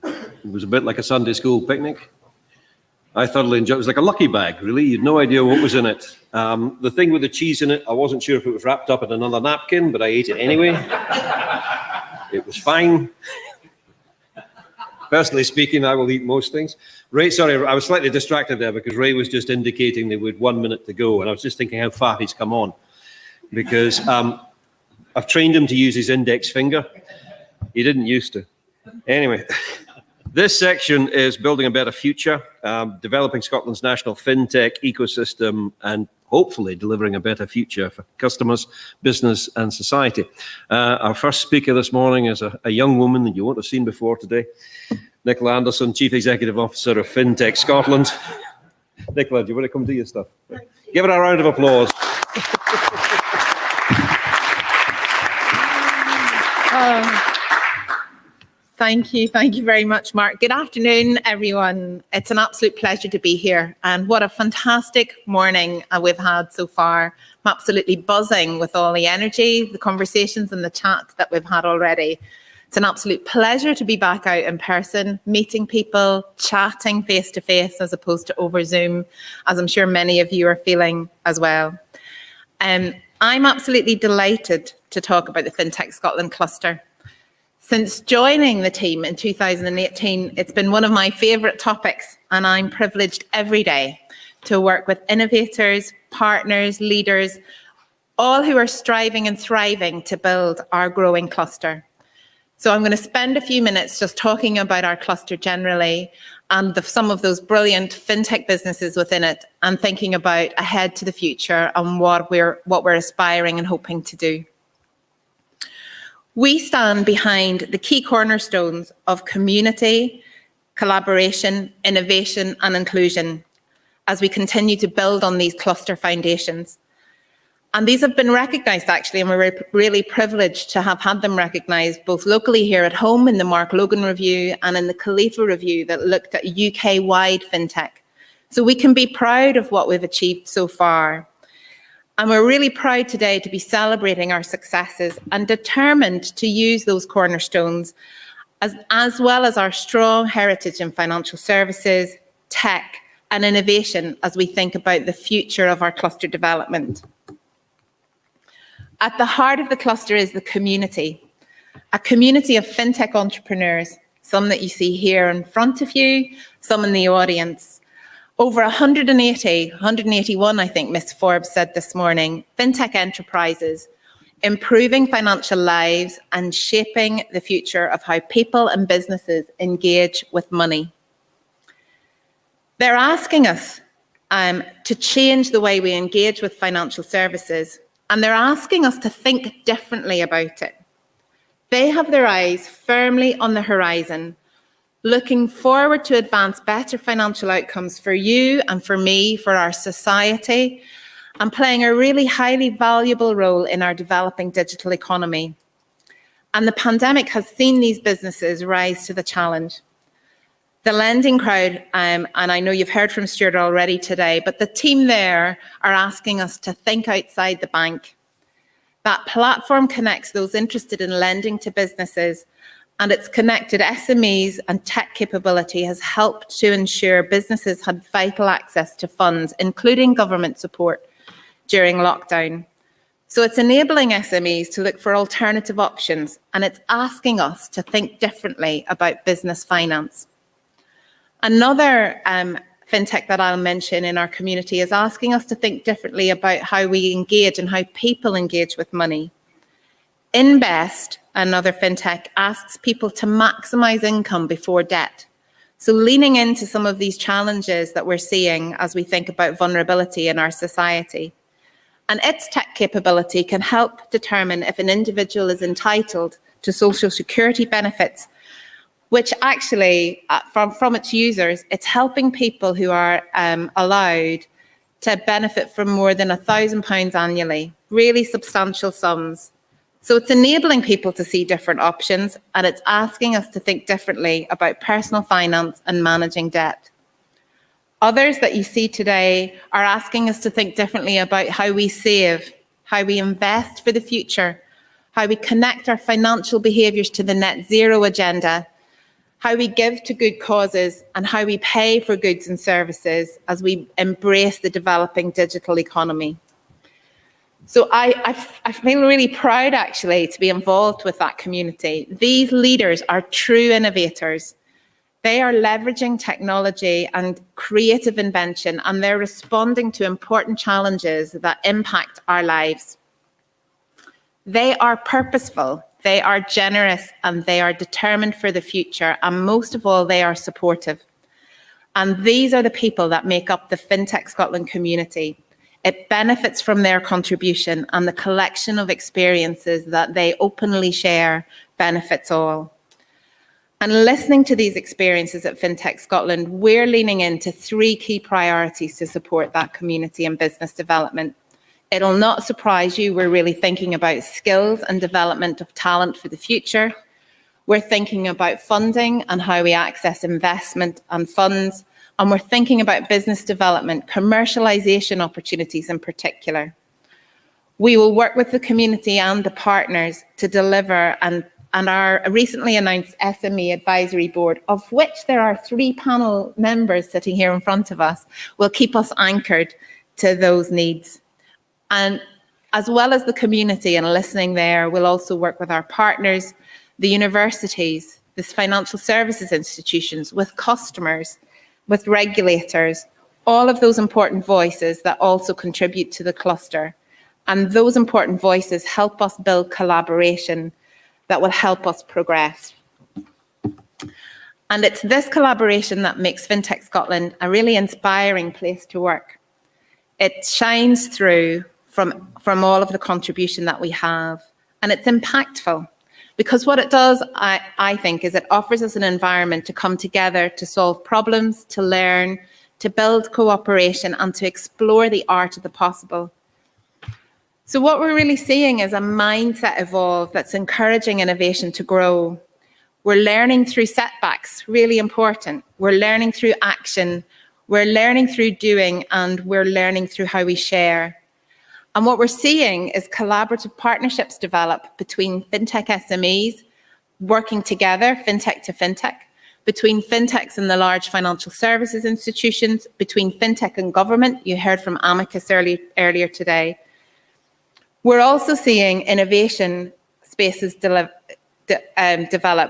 It was a bit like a Sunday school picnic. I thoroughly enjoyed it. It was like a lucky bag, really. You had no idea what was in it. The thing with the cheese in it, I wasn't sure if it was wrapped up in another napkin, but I ate it anyway. It was fine. Personally speaking, I will eat most things. Ray, sorry, I was slightly distracted there because Ray was just indicating they would 1 minute to go, and I was just thinking how far he's come on. Because I've trained him to use his index finger. He didn't used to. Anyway, this section is building a better future, developing Scotland's national fintech ecosystem, and hopefully delivering a better future for customers, business, and society. Our first speaker this morning is a young woman that you won't have seen before today, Nicola Anderson, Chief Executive Officer of Fintech Scotland. Nicola, do you want to come do your stuff? Give her a round of applause. Thank you very much, Mark. Good afternoon, everyone. It's an absolute pleasure to be here, and what a fantastic morning we've had so far. I'm absolutely buzzing with all the energy, the conversations and the chat that we've had already. It's an absolute pleasure to be back out in person, meeting people, chatting face to face as opposed to over Zoom, as I'm sure many of you are feeling as well. I'm absolutely delighted to talk about the Fintech Scotland cluster. Since joining the team in 2018, it's been one of my favourite topics, and I'm privileged every day to work with innovators, partners, leaders, all who are striving and thriving to build our growing cluster. So I'm going to spend a few minutes just talking about our cluster generally and some of those brilliant fintech businesses within it, and thinking about ahead to the future and what we're aspiring and hoping to do. We stand behind the key cornerstones of community, collaboration, innovation, and inclusion as we continue to build on these cluster foundations. And these have been recognised, actually, and we're really privileged to have had them recognised both locally here at home in the Mark Logan Review and in the Khalifa Review that looked at UK-wide fintech. So we can be proud of what we've achieved so far. And we're really proud today to be celebrating our successes and determined to use those cornerstones as well as our strong heritage in financial services, tech, and innovation as we think about the future of our cluster development. At the heart of the cluster is the community, a community of fintech entrepreneurs, some that you see here in front of you, some in the audience. Over 181, I think Ms. Forbes said this morning, fintech enterprises, improving financial lives and shaping the future of how people and businesses engage with money. They're asking us to change the way we engage with financial services, and they're asking us to think differently about it. They have their eyes firmly on the horizon, looking forward to advance better financial outcomes for you and for me, for our society, and playing a really highly valuable role in our developing digital economy. And the pandemic has seen these businesses rise to the challenge. The lending crowd, and I know you've heard from Stuart already today, but the team there are asking us to think outside the bank. That platform connects those interested in lending to businesses, and its connected SMEs and tech capability has helped to ensure businesses had vital access to funds, including government support during lockdown. So it's enabling SMEs to look for alternative options, and it's asking us to think differently about business finance. Another fintech that I'll mention in our community is asking us to think differently about how we engage and how people engage with money. Invest, another fintech, asks people to maximise income before debt. So leaning into some of these challenges that we're seeing as we think about vulnerability in our society. And its tech capability can help determine if an individual is entitled to social security benefits, which actually, from its users, it's helping people who are allowed to benefit from more than £1,000 annually, really substantial sums. So it's enabling people to see different options, and it's asking us to think differently about personal finance and managing debt. Others that you see today are asking us to think differently about how we save, how we invest for the future, how we connect our financial behaviours to the net zero agenda, how we give to good causes, and how we pay for goods and services as we embrace the developing digital economy. So I feel really proud, actually, to be involved with that community. These leaders are true innovators. They are leveraging technology and creative invention, and they're responding to important challenges that impact our lives. They are purposeful, they are generous, and they are determined for the future. And most of all, they are supportive. And these are the people that make up the Fintech Scotland community. It benefits from their contribution, and the collection of experiences that they openly share benefits all. And listening to these experiences at Fintech Scotland, we're leaning into 3 key priorities to support that community and business development. It'll not surprise you, we're really thinking about skills and development of talent for the future. We're thinking about funding and how we access investment and funds. And we're thinking about business development, commercialisation opportunities in particular. We will work with the community and the partners to deliver, and our recently announced SME Advisory Board, of which there are 3 panel members sitting here in front of us, will keep us anchored to those needs. And as well as the community and listening there, we'll also work with our partners, the universities, the financial services institutions, with customers, with regulators, all of those important voices that also contribute to the cluster. And those important voices help us build collaboration that will help us progress. And it's this collaboration that makes Fintech Scotland a really inspiring place to work. It shines through from all of the contribution that we have, and it's impactful. Because what it does, I think, is it offers us an environment to come together, to solve problems, to learn, to build cooperation, and to explore the art of the possible. So what we're really seeing is a mindset evolve that's encouraging innovation to grow. We're learning through setbacks, really important. We're learning through action. We're learning through doing, and we're learning through how we share. And what we're seeing is collaborative partnerships develop between fintech SMEs working together, fintech to fintech, between fintechs and the large financial services institutions, between fintech and government. You heard from Amicus earlier today. We're also seeing innovation spaces develop,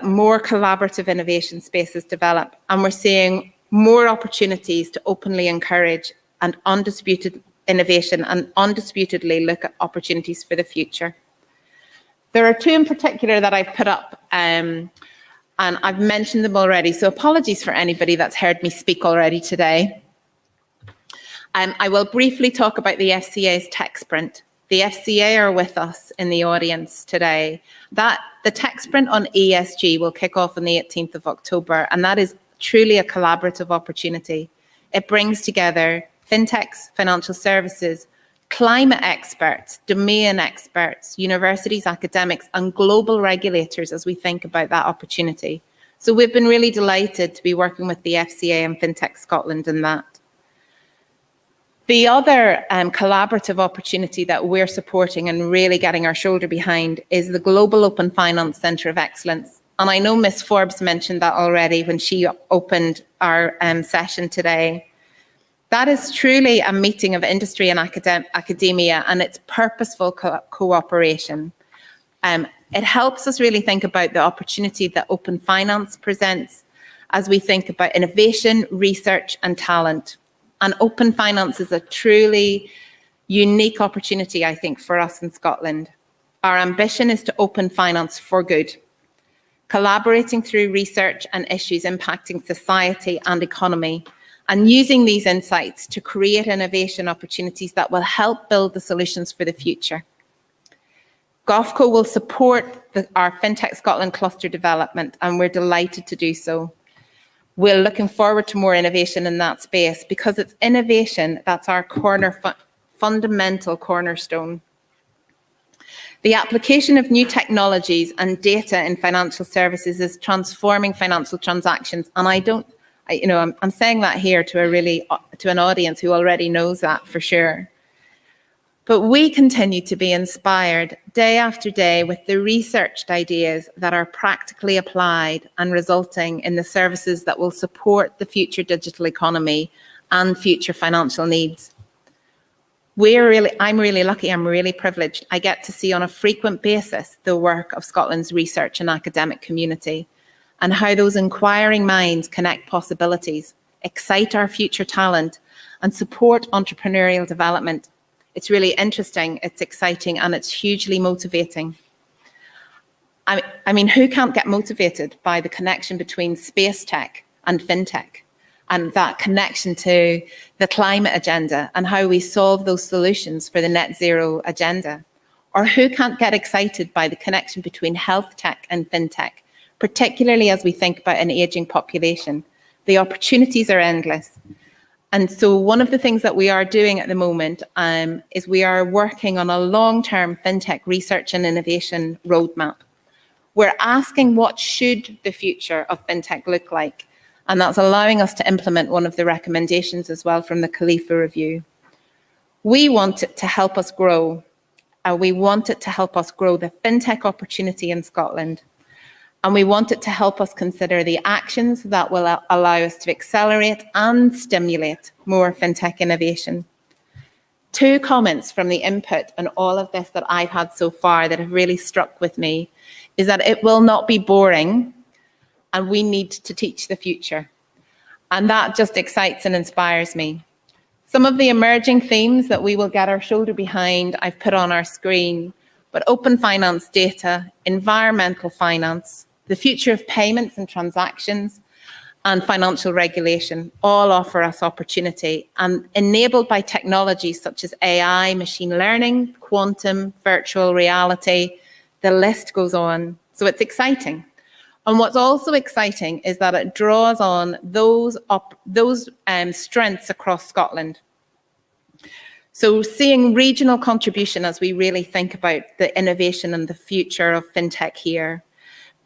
more collaborative innovation spaces develop, and we're seeing more opportunities to openly encourage and undisputed innovation and undisputedly look at opportunities for the future. There are 2 in particular that I've put up, and I've mentioned them already, so apologies for anybody that's heard me speak already today. I will briefly talk about the FCA's tech sprint. The FCA are with us in the audience today. The tech sprint on ESG will kick off on the 18th of October, and that is truly a collaborative opportunity. It brings together fintechs, financial services, climate experts, domain experts, universities, academics, and global regulators as we think about that opportunity. So we've been really delighted to be working with the FCA and Fintech Scotland in that. The other collaborative opportunity that we're supporting and really getting our shoulder behind is the Global Open Finance Centre of Excellence. And I know Ms. Forbes mentioned that already when she opened our session today. That is truly a meeting of industry and academia, and it's purposeful cooperation. It helps us really think about the opportunity that open finance presents as we think about innovation, research, and talent. And open finance is a truly unique opportunity, I think, for us in Scotland. Our ambition is to open finance for good, collaborating through research and issues impacting society and economy, and using these insights to create innovation opportunities that will help build the solutions for the future. GovCo will support our Fintech Scotland cluster development, and we're delighted to do so. We're looking forward to more innovation in that space because it's innovation that's our fundamental cornerstone. The application of new technologies and data in financial services is transforming financial transactions, and I'm saying that here to an audience who already knows that for sure. But we continue to be inspired day after day with the researched ideas that are practically applied and resulting in the services that will support the future digital economy and future financial needs. I'm really lucky, I'm really privileged. I get to see on a frequent basis the work of Scotland's research and academic community and how those inquiring minds connect possibilities, excite our future talent, and support entrepreneurial development. It's really interesting, it's exciting, and it's hugely motivating. I mean, who can't get motivated by the connection between space tech and fintech? And that connection to the climate agenda and how we solve those solutions for the net zero agenda? Or who can't get excited by the connection between health tech and fintech, particularly as we think about an aging population? The opportunities are endless. And so one of the things that we are doing at the moment is we are working on a long-term fintech research and innovation roadmap. We're asking what should the future of fintech look like? And that's allowing us to implement one of the recommendations as well from the Khalifa Review. We want it to help us grow. We want it to help us grow the fintech opportunity in Scotland. And we want it to help us consider the actions that will allow us to accelerate and stimulate more fintech innovation. 2 comments from the input and all of this that I've had so far that have really struck with me is that it will not be boring, and we need to teach the future. And that just excites and inspires me. Some of the emerging themes that we will get our shoulder behind, I've put on our screen, but open finance data, environmental finance, the future of payments and transactions, and financial regulation all offer us opportunity, and enabled by technologies such as AI, machine learning, quantum, virtual reality, the list goes on. So it's exciting. And what's also exciting is that it draws on those strengths across Scotland. So seeing regional contribution as we really think about the innovation and the future of fintech here,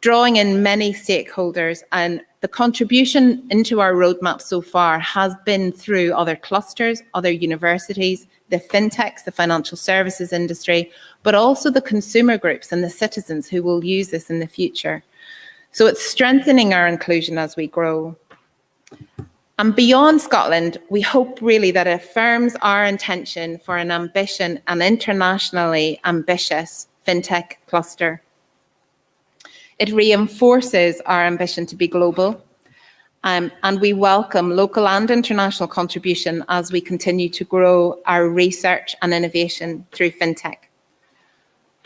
drawing in many stakeholders, and the contribution into our roadmap so far has been through other clusters, other universities, the fintechs, the financial services industry, but also the consumer groups and the citizens who will use this in the future. So it's strengthening our inclusion as we grow. And beyond Scotland, we hope really that it affirms our intention for an internationally ambitious fintech cluster. It reinforces our ambition to be global, and we welcome local and international contribution as we continue to grow our research and innovation through fintech.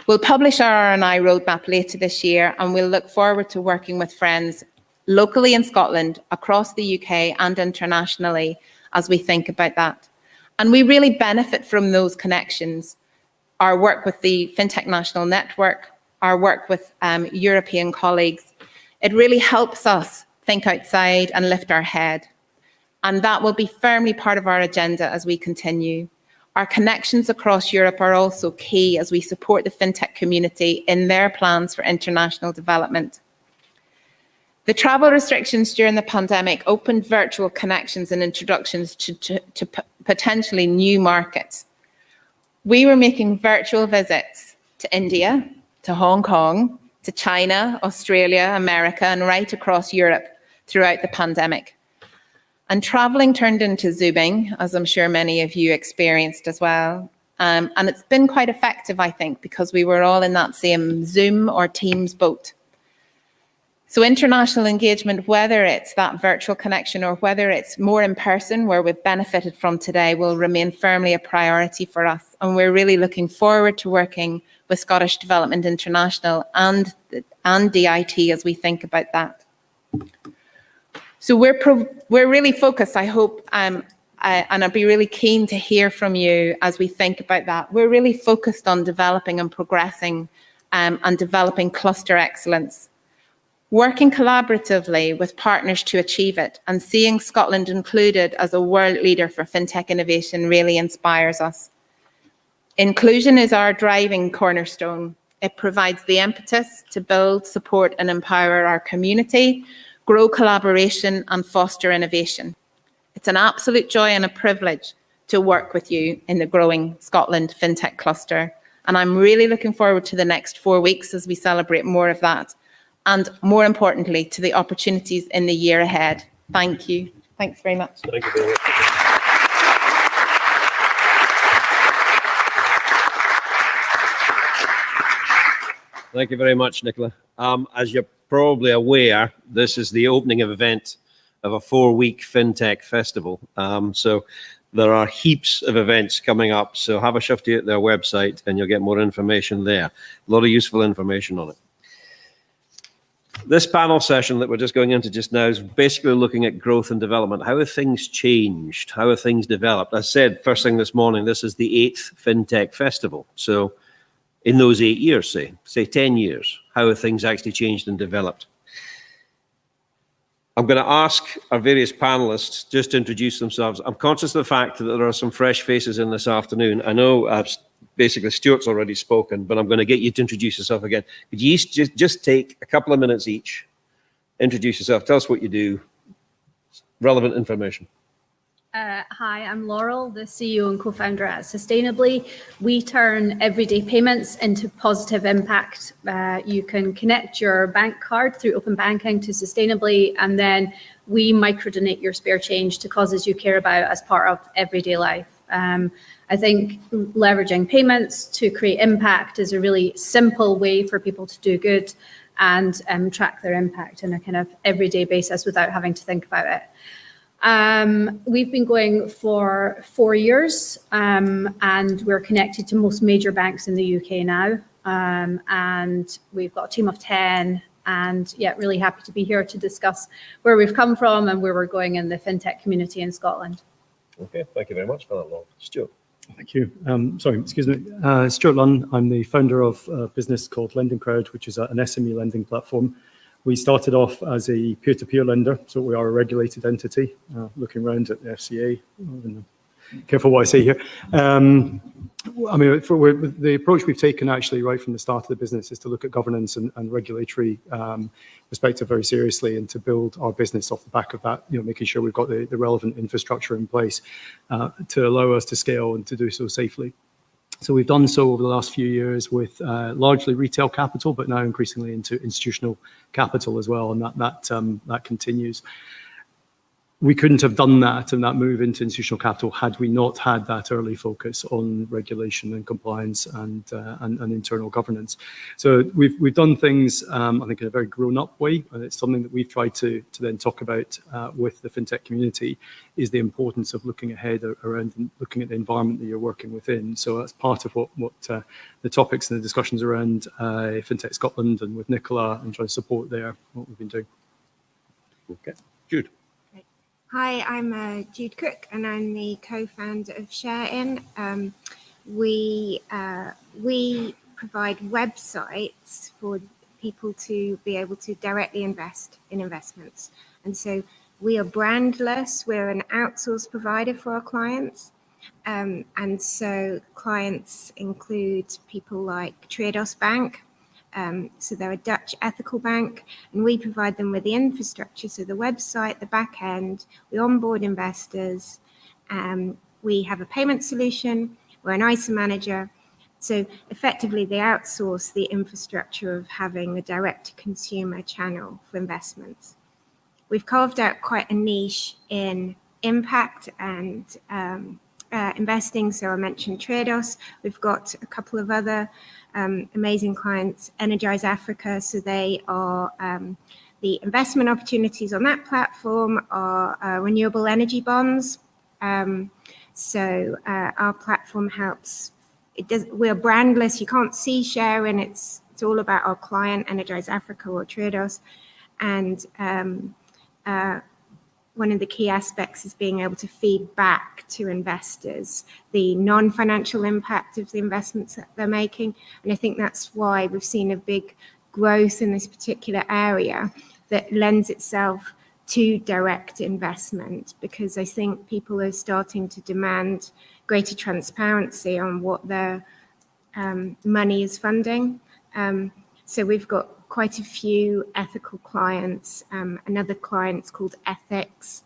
We'll publish our R&I roadmap later this year, and we'll look forward to working with friends locally in Scotland, across the UK and internationally as we think about that. And we really benefit from those connections. Our work with the Fintech National Network, our work with European colleagues, it really helps us think outside and lift our head. And that will be firmly part of our agenda as we continue. Our connections across Europe are also key as we support the fintech community in their plans for international development. The travel restrictions during the pandemic opened virtual connections and introductions to potentially new markets. We were making virtual visits to India, to Hong Kong, to China, Australia, America, and right across Europe throughout the pandemic. And traveling turned into Zooming, as I'm sure many of you experienced as well. And it's been quite effective, I think, because we were all in that same Zoom or Teams boat. So international engagement, whether it's that virtual connection or whether it's more in person, where we've benefited from today, will remain firmly a priority for us. And we're really looking forward to working with Scottish Development International and DIT as we think about that. So we're really focused, I hope, and I'd be really keen to hear from you as we think about that. We're really focused on developing and progressing and developing cluster excellence, working collaboratively with partners to achieve it, and seeing Scotland included as a world leader for fintech innovation really inspires us. Inclusion is our driving cornerstone. It provides the impetus to build, support, and empower our community, grow collaboration, and foster innovation. It's an absolute joy and a privilege to work with you in the growing Scotland FinTech cluster. And I'm really looking forward to the next 4 weeks as we celebrate more of that. And more importantly, to the opportunities in the year ahead. Thank you. Thanks very much. Thank you very much. Thank you very much, Nicola. As you're probably aware, this is the opening event of a 4-week FinTech festival. So there are heaps of events coming up. So have a shifty at their website and you'll get more information there. A lot of useful information on it. This panel session that we're just going into just now is basically looking at growth and development. How have things changed? How have things developed? As I said first thing this morning, this is the 8th FinTech festival. So in those 8 years, say 10 years, how have things actually changed and developed? I'm going to ask our various panelists just to introduce themselves. I'm conscious of the fact that there are some fresh faces in this afternoon. I know basically Stuart's already spoken, but I'm going to get you to introduce yourself again. Could you just take a couple of minutes each, introduce yourself, tell us what you do, relevant information. Hi, I'm Laurel, the CEO and co-founder at Sustainably. We turn everyday payments into positive impact. You can connect your bank card through open banking to Sustainably, and then we microdonate your spare change to causes you care about as part of everyday life. I think leveraging payments to create impact is a really simple way for people to do good and track their impact on a kind of everyday basis without having to think about it. We've been going for 4 years, and we're connected to most major banks in the UK now. And we've got a team of 10, and yeah, really happy to be here to discuss where we've come from and where we're going in the FinTech community in Scotland. Okay, thank you very much for that, Laurel. Stuart. Thank you. Sorry, excuse me. Stuart Lunn. I'm the founder of a business called Lending Crowd, which is an SME lending platform. We started off as a peer-to-peer lender, so we are a regulated entity. Looking around at the FCA, careful what I say here. I mean, the approach we've taken actually right from the start of the business is to look at governance and regulatory perspective very seriously, and to build our business off the back of that, making sure we've got the relevant infrastructure in place to allow us to scale and to do so safely. So we've done so over the last few years with largely retail capital, but now increasingly into institutional capital as well, and that continues. We couldn't have done that and that move into institutional capital had we not had that early focus on regulation and compliance and internal governance. So we've done things, I think, in a very grown-up way, and it's something that we've tried to then talk about with the FinTech community, is the importance of looking ahead around looking at the environment that you're working within. So that's part of what the topics and the discussions around FinTech Scotland and with Nicola and trying to support there, what we've been doing. Okay, Jude. Hi, I'm Jude Cook, and I'm the co-founder of ShareIn. We provide websites for people to be able to directly invest in investments. And so we are brandless. We're an outsourced provider for our clients. And so clients include people like Triodos Bank. So they're a Dutch ethical bank, and we provide them with the infrastructure. So the website, the back end, we onboard investors. We have a payment solution. We're an ISA manager. So effectively, they outsource the infrastructure of having a direct-to-consumer channel for investments. We've carved out quite a niche in impact and investing. So I mentioned Triodos. We've got a couple of other amazing clients, Energize Africa. So they are the investment opportunities on that platform are renewable energy bonds. So our platform helps. We're brandless. You can't see ShareIn. It's all about our client, Energize Africa or Triodos. And one of the key aspects is being able to feed back to investors the non-financial impact of the investments that they're making. And I think that's why we've seen a big growth in this particular area that lends itself to direct investment, because I think people are starting to demand greater transparency on what their money is funding. So we've got quite a few ethical clients. Another client's called Ethics.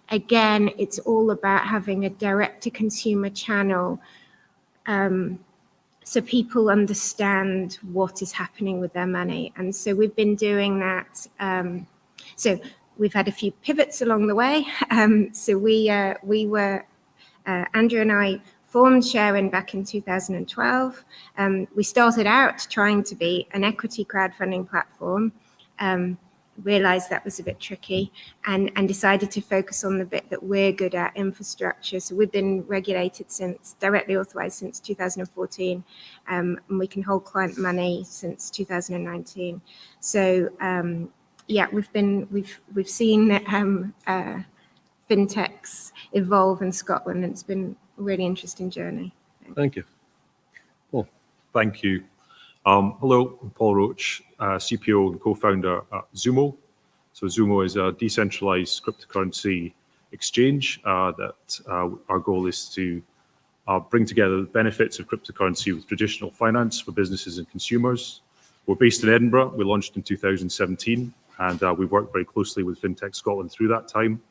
Again, it's all about having a direct-to-consumer channel, so people understand what is happening with their money. And so we've been doing that. So we've had a few pivots along the way. So we were, Andrew and I formed ShareIn back in 2012. We started out trying to be an equity crowdfunding platform, realized that was a bit tricky, and decided to focus on the bit that we're good at, infrastructure. So we've been regulated directly authorized since 2014, and we can hold client money since 2019. So yeah, we've seen fintechs evolve in Scotland, and it's been a really interesting journey. Thank you. Paul. Thank you. Hello, I'm Paul Roach, CPO and co-founder at Zumo. So Zumo is a decentralized cryptocurrency exchange that our goal is to bring together the benefits of cryptocurrency with traditional finance for businesses and consumers. We're based in Edinburgh. We launched in 2017, and we've worked very closely with Fintech Scotland through that time.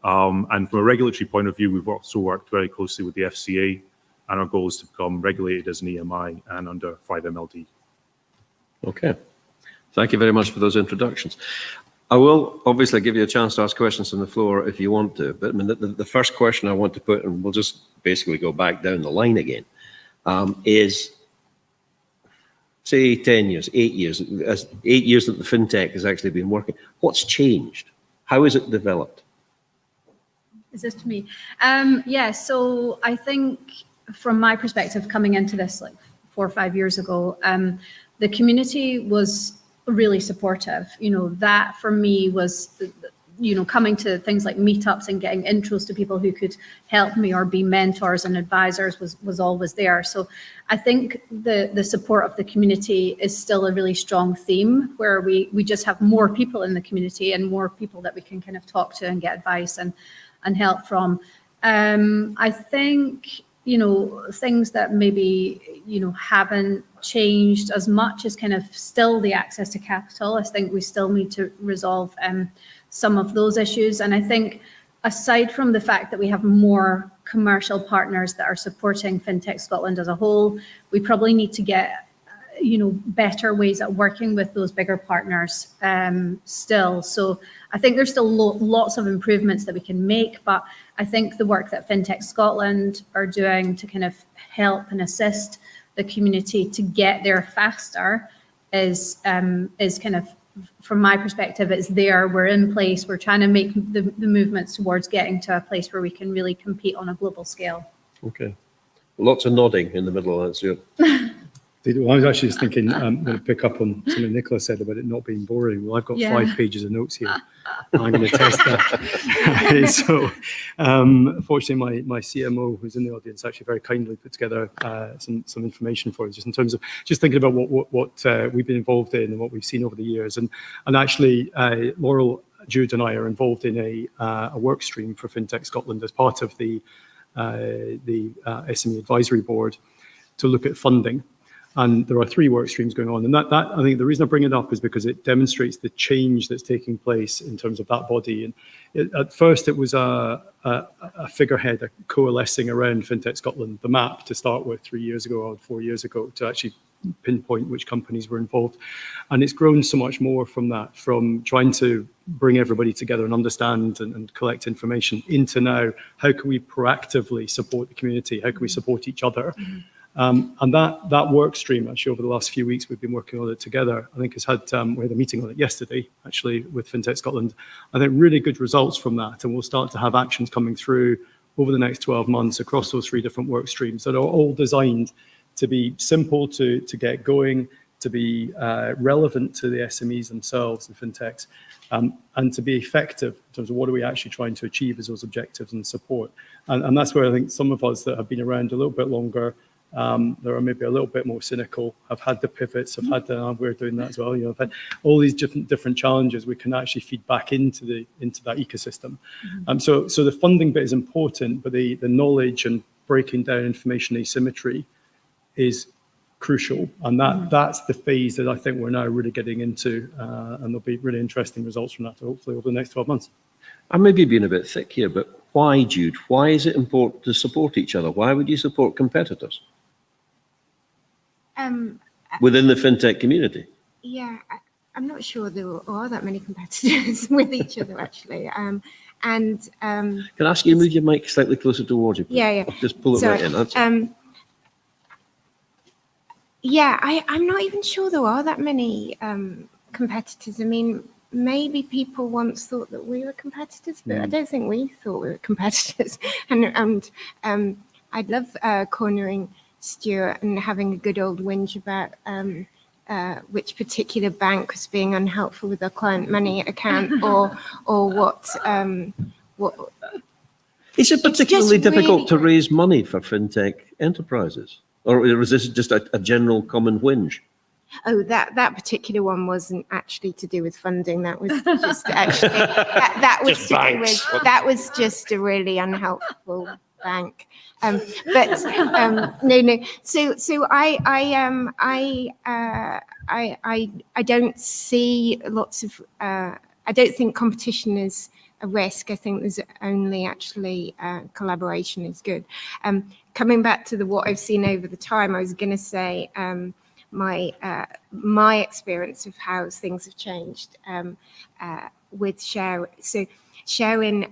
And from a regulatory point of view, we've also worked very closely with the FCA, and our goal is to become regulated as an EMI and under 5MLD. Okay. Thank you very much for those introductions. I will obviously give you a chance to ask questions on the floor if you want to, but I mean, the first question I want to put, and we'll just basically go back down the line again, is, say, 10 years, 8 years, 8 years that the fintech has actually been working. What's changed? How has it developed? Is this to me? Yeah, so I think from my perspective, coming into this like 4 or 5 years ago, the community was really supportive. You know, that for me was, you know, coming to things like meetups and getting intros to people who could help me or be mentors and advisors was always there. So I think the support of the community is still a really strong theme, where we just have more people in the community and more people that we can kind of talk to and get advice and help from. I think, you know, things that maybe, you know, haven't changed as much as kind of still the access to capital. I think we still need to resolve some of those issues. And I think aside from the fact that we have more commercial partners that are supporting Fintech Scotland as a whole, we probably need to get, you know, better ways at working with those bigger partners still. So I think there's still lots of improvements that we can make, but I think the work that Fintech Scotland are doing to kind of help and assist the community to get there faster is kind of, from my perspective, it's there, we're in place, we're trying to make the movements towards getting to a place where we can really compete on a global scale. Okay. Lots of nodding in the middle of that, Stuart. Well, I was actually just thinking, I'm going to pick up on something Nicola said about it not being boring. Well, I've got 5 pages of notes here. I'm going to test that. So, fortunately, my CMO, who's in the audience, actually very kindly put together some information for us, just in terms of just thinking about what we've been involved in and what we've seen over the years. And actually, Laurel, Jude, and I are involved in a work stream for Fintech Scotland as part of the SME Advisory Board to look at funding. And there are 3 work streams going on. And that I think the reason I bring it up is because it demonstrates the change that's taking place in terms of that body. And at first, it was a figurehead coalescing around Fintech Scotland, the map to start with 3 years ago or 4 years ago, to actually pinpoint which companies were involved. And it's grown so much more from that, from trying to bring everybody together and understand and collect information, into now, how can we proactively support the community? How can we support each other? And that work stream, actually, over the last few weeks, we've been working on it together. I think has had, we had a meeting on it yesterday, actually, with Fintech Scotland. I think really good results from that. And we'll start to have actions coming through over the next 12 months across those 3 different work streams that are all designed to be simple to get going, to be relevant to the SMEs themselves, the fintechs, and to be effective in terms of what are we actually trying to achieve as those objectives and support. And that's where I think some of us that have been around a little bit longer, there are maybe a little bit more cynical, have had the pivots, have had the, we're doing that as well, you know, have had all these different challenges we can actually feed back into that ecosystem. So the funding bit is important, but the knowledge and breaking down information asymmetry is crucial. And that's the phase that I think we're now really getting into, and there'll be really interesting results from that, hopefully over the next 12 months. I may be being a bit thick here, but why, Jude? Why is it important to support each other? Why would you support competitors within the fintech community? Yeah, I'm not sure there are that many competitors with each other, actually. Can I ask you to move your mic slightly closer towards you? Please? Yeah. Just pull it Sorry. right in. That's it. Yeah, I'm not even sure there are that many competitors. I mean, maybe people once thought that we were competitors, but I don't think we thought we were competitors. And I'd love cornering Stuart and having a good old whinge about which particular bank was being unhelpful with their client money account, or what. Is it particularly just difficult really to raise money for fintech enterprises? Or is this just a general common whinge? Oh, that particular one wasn't actually to do with funding. That was just actually that was Just to do banks. with, that was just a really unhelpful bank. No. So I don't see lots of. I don't think competition is a risk. I think there's only actually collaboration is good. Coming back to what I've seen over the time, I was going to say my experience of how things have changed with Share. So Sharein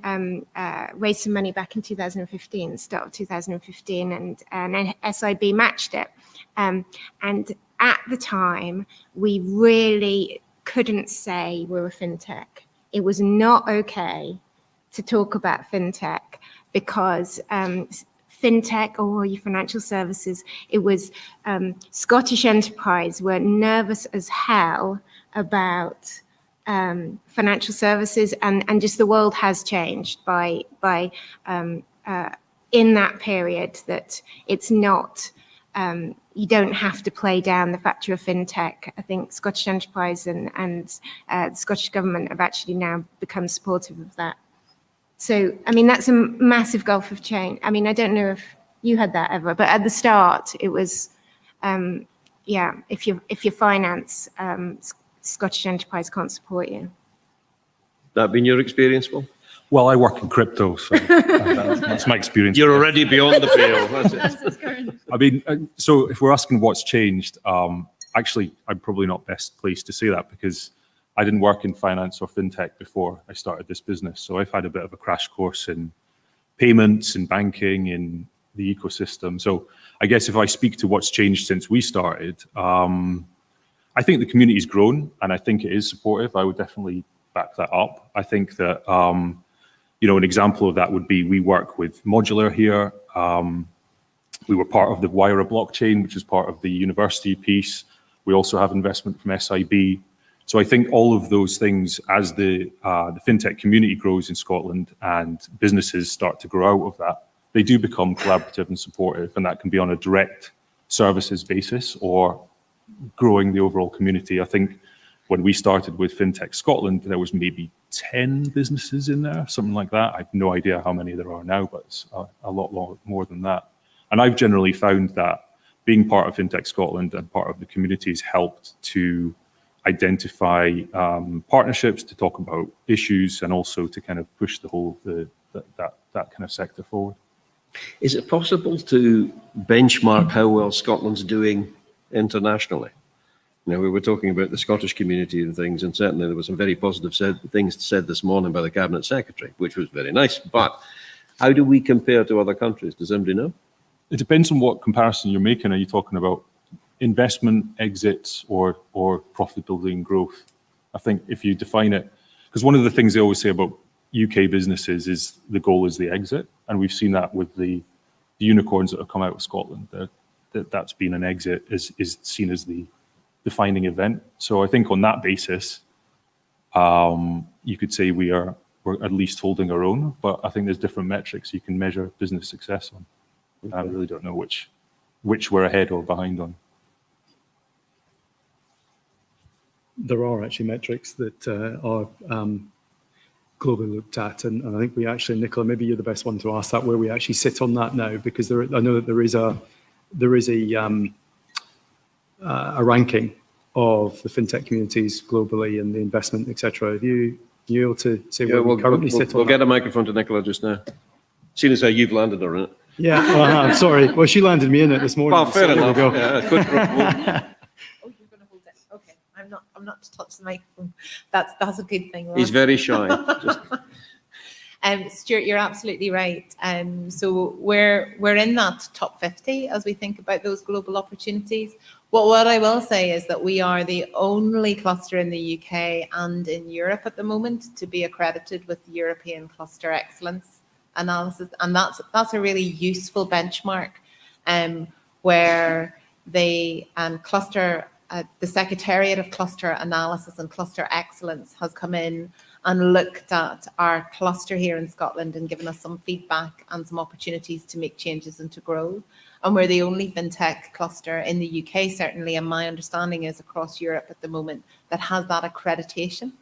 raised some money back in 2015, start of 2015, and SIB matched it. And at the time, we really couldn't say we're a fintech. It was not okay to talk about fintech because fintech or your financial services, it was Scottish Enterprise were nervous as hell about financial services, and just the world has changed by in that period, that it's not you don't have to play down the fact you're a fintech. I think Scottish Enterprise and the Scottish Government have actually now become supportive of that. So, I mean, that's a massive gulf of change. I mean, I don't know if you had that ever, but at the start, it was, if you finance, Scottish Enterprise can't support you. That been your experience, Paul? Well, I work in crypto, so that's my experience. You're already beyond the pale. That's it. I mean, so if we're asking what's changed, actually, I'm probably not best placed to say that because I didn't work in finance or fintech before I started this business. So I've had a bit of a crash course in payments and banking in the ecosystem. So I guess if I speak to what's changed since we started, I think the community's grown and I think it is supportive. I would definitely back that up. I think that, an example of that would be we work with Modular here. We were part of the Wire blockchain, which is part of the university piece. We also have investment from SIB. So I think all of those things, as the fintech community grows in Scotland and businesses start to grow out of that, they do become collaborative and supportive, and that can be on a direct services basis or growing the overall community. I think when we started with Fintech Scotland, there was maybe 10 businesses in there, something like that. I have no idea how many there are now, but it's a lot more than that. And I've generally found that being part of Fintech Scotland and part of the community has helped to identify partnerships, to talk about issues, and also to kind of push the whole that kind of sector forward. Is it possible to benchmark how well Scotland's doing internationally? You know, we were talking about the Scottish community and things, and certainly there were some very positive things said this morning by the Cabinet Secretary, which was very nice. But how do we compare to other countries? Does anybody know? It depends on what comparison you're making. Are you talking about investment, exits, or profit building growth? I think if you define it, because one of the things they always say about UK businesses is the goal is the exit, and we've seen that with the unicorns that have come out of Scotland. That's been an exit is seen as the defining event. So I think on that basis, you could say we're at least holding our own, but I think there's different metrics you can measure business success on. I really don't know which we're ahead or behind on. There are actually metrics that are globally looked at, and I think we actually, Nicola, maybe you're the best one to ask that, where we actually sit on that now, because I know that there is a ranking of the fintech communities globally and the investment, etc. Have you You able to say Yeah, where we'll, we currently we'll, sit on we'll that? get a microphone to Nicola just now. Seeing as how you've landed her in it. Yeah, I'm sorry. Well, she landed me in it this morning. Well, fair so there we enough. go. Yeah, good for Oh, you're going to hold it. Okay, I'm not to touch the microphone. That's a good thing. He's Ross. very shy. Just, Stuart, you're absolutely right. So we're in that top 50 as we think about those global opportunities. What I will say is that we are the only cluster in the UK and in Europe at the moment to be accredited with European Cluster Excellence Analysis, and that's a really useful benchmark, where the cluster. The Secretariat of Cluster Analysis and Cluster Excellence has come in and looked at our cluster here in Scotland and given us some feedback and some opportunities to make changes and to grow. And we're the only fintech cluster in the UK, certainly, and my understanding is across Europe at the moment, that has that accreditation.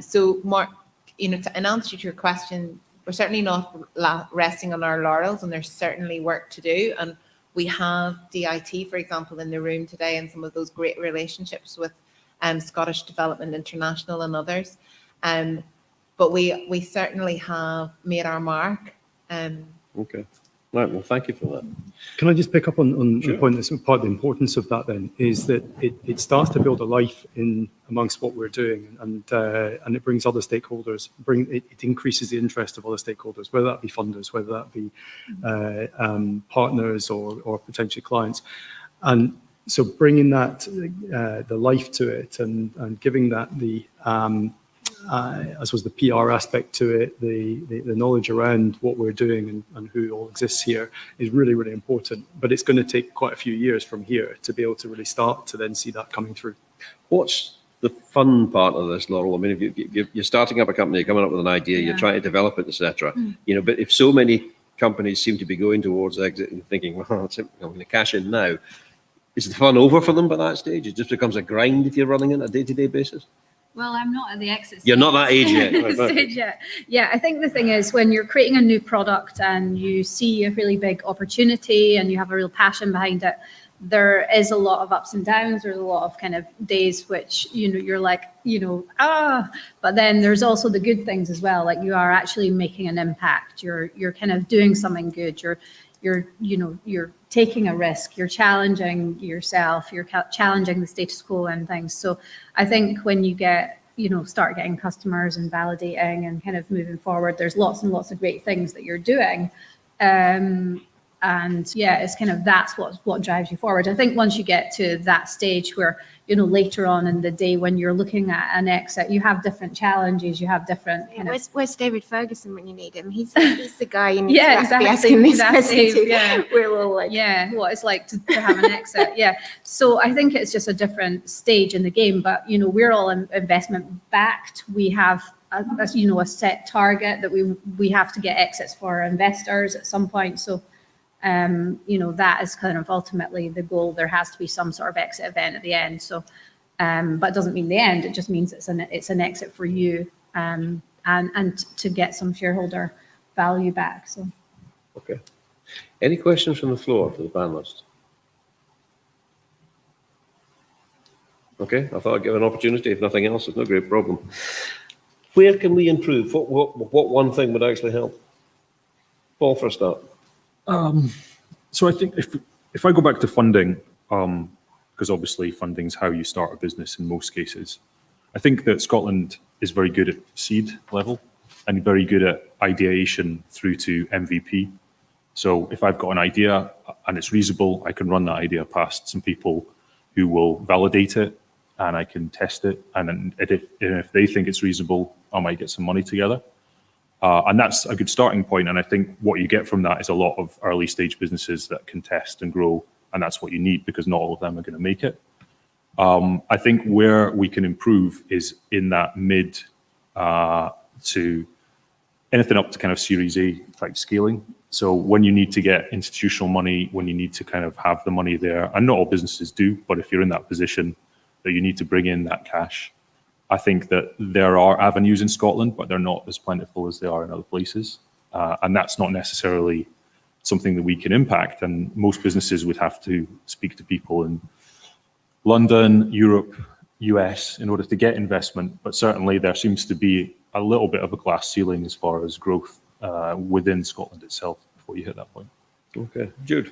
So, Mark, in answer to your question, we're certainly not resting on our laurels, and there's certainly work to do. And we have DIT, for example, in the room today, and some of those great relationships with Scottish Development International and others. But we certainly have made our mark. okay. Right, well, thank you for that. Can I just pick up on Sure. the point that's part of the importance of that then, is that it starts to build a life in amongst what we're doing, and it brings other stakeholders, it increases the interest of other stakeholders, whether that be funders, whether that be partners or potential clients. And so bringing that, the life to it and giving that the, I suppose the PR aspect to it, the knowledge around what we're doing and who all exists here is really, really important. But it's going to take quite a few years from here to be able to really start to then see that coming through. What's the fun part of this, Laurel? I mean, if you're starting up a company, you're coming up with an idea, you're trying to develop it, etc. But if so many companies seem to be going towards exit and thinking, well, that's it, I'm going to cash in now, is the fun over for them by that stage? It just becomes a grind if you're running it on a day-to-day basis? Well, I'm not at the exit stage. You're not that age yet. Stage yet. Yeah, I think the thing is when you're creating a new product and you see a really big opportunity and you have a real passion behind it, there is a lot of ups and downs. There's a lot of kind of days which, you're like, but then there's also the good things as well. Like you are actually making an impact. You're kind of doing something good. You're taking a risk, you're challenging yourself, you're challenging the status quo and things. So I think when you get, start getting customers and validating and kind of moving forward, there's lots and lots of great things that you're doing. And yeah, it's kind of, that's what drives you forward. I think once you get to that stage where, later on in the day when you're looking at an exit, you have different challenges, you have different kind of... Where's David Ferguson when you need him? He's the guy you need to exactly, be asking this question to. yeah. We're all like... Yeah, what it's like to have an exit, yeah. So I think it's just a different stage in the game, but, we're all investment backed. We have a set target that we have to get exits for our investors at some point. So that is kind of ultimately the goal. There has to be some sort of exit event at the end. So, but it doesn't mean the end. It just means it's an exit for you, and to get some shareholder value back. So, Okay. Any questions from the floor to the panelists? Okay, I thought I'd give an opportunity. If nothing else, it's no great problem. Where can we improve? What one thing would actually help? Paul, for a start. So I think if I go back to funding, because obviously funding is how you start a business in most cases, I think that Scotland is very good at seed level and very good at ideation through to MVP. So if I've got an idea and it's reasonable, I can run that idea past some people who will validate it and I can test it. And if they think it's reasonable, I might get some money together. And that's a good starting point. And I think what you get from that is a lot of early stage businesses that can test and grow. And that's what you need, because not all of them are going to make it. I think where we can improve is in that mid to anything up to kind of Series A type scaling. So when you need to get institutional money, when you need to kind of have the money there, and not all businesses do, but if you're in that position that you need to bring in that cash, I think that there are avenues in Scotland, but they're not as plentiful as they are in other places. And that's not necessarily something that we can impact. And most businesses would have to speak to people in London, Europe, US in order to get investment, but certainly there seems to be a little bit of a glass ceiling as far as growth within Scotland itself before you hit that point. Okay. Jude,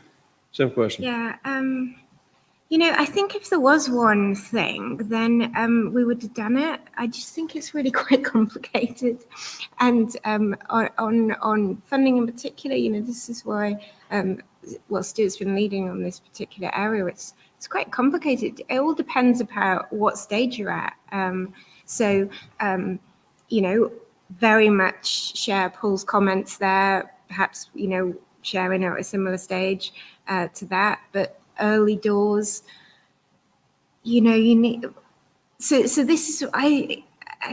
same question. Yeah, I think if there was one thing, then we would have done it. I just think it's really quite complicated, and on funding in particular, this is why Stuart's been leading on this particular area. It's quite complicated. It all depends about what stage you're at. Very much share Paul's comments there. Perhaps sharing at a similar stage to that, but early doors, you need. So this is. I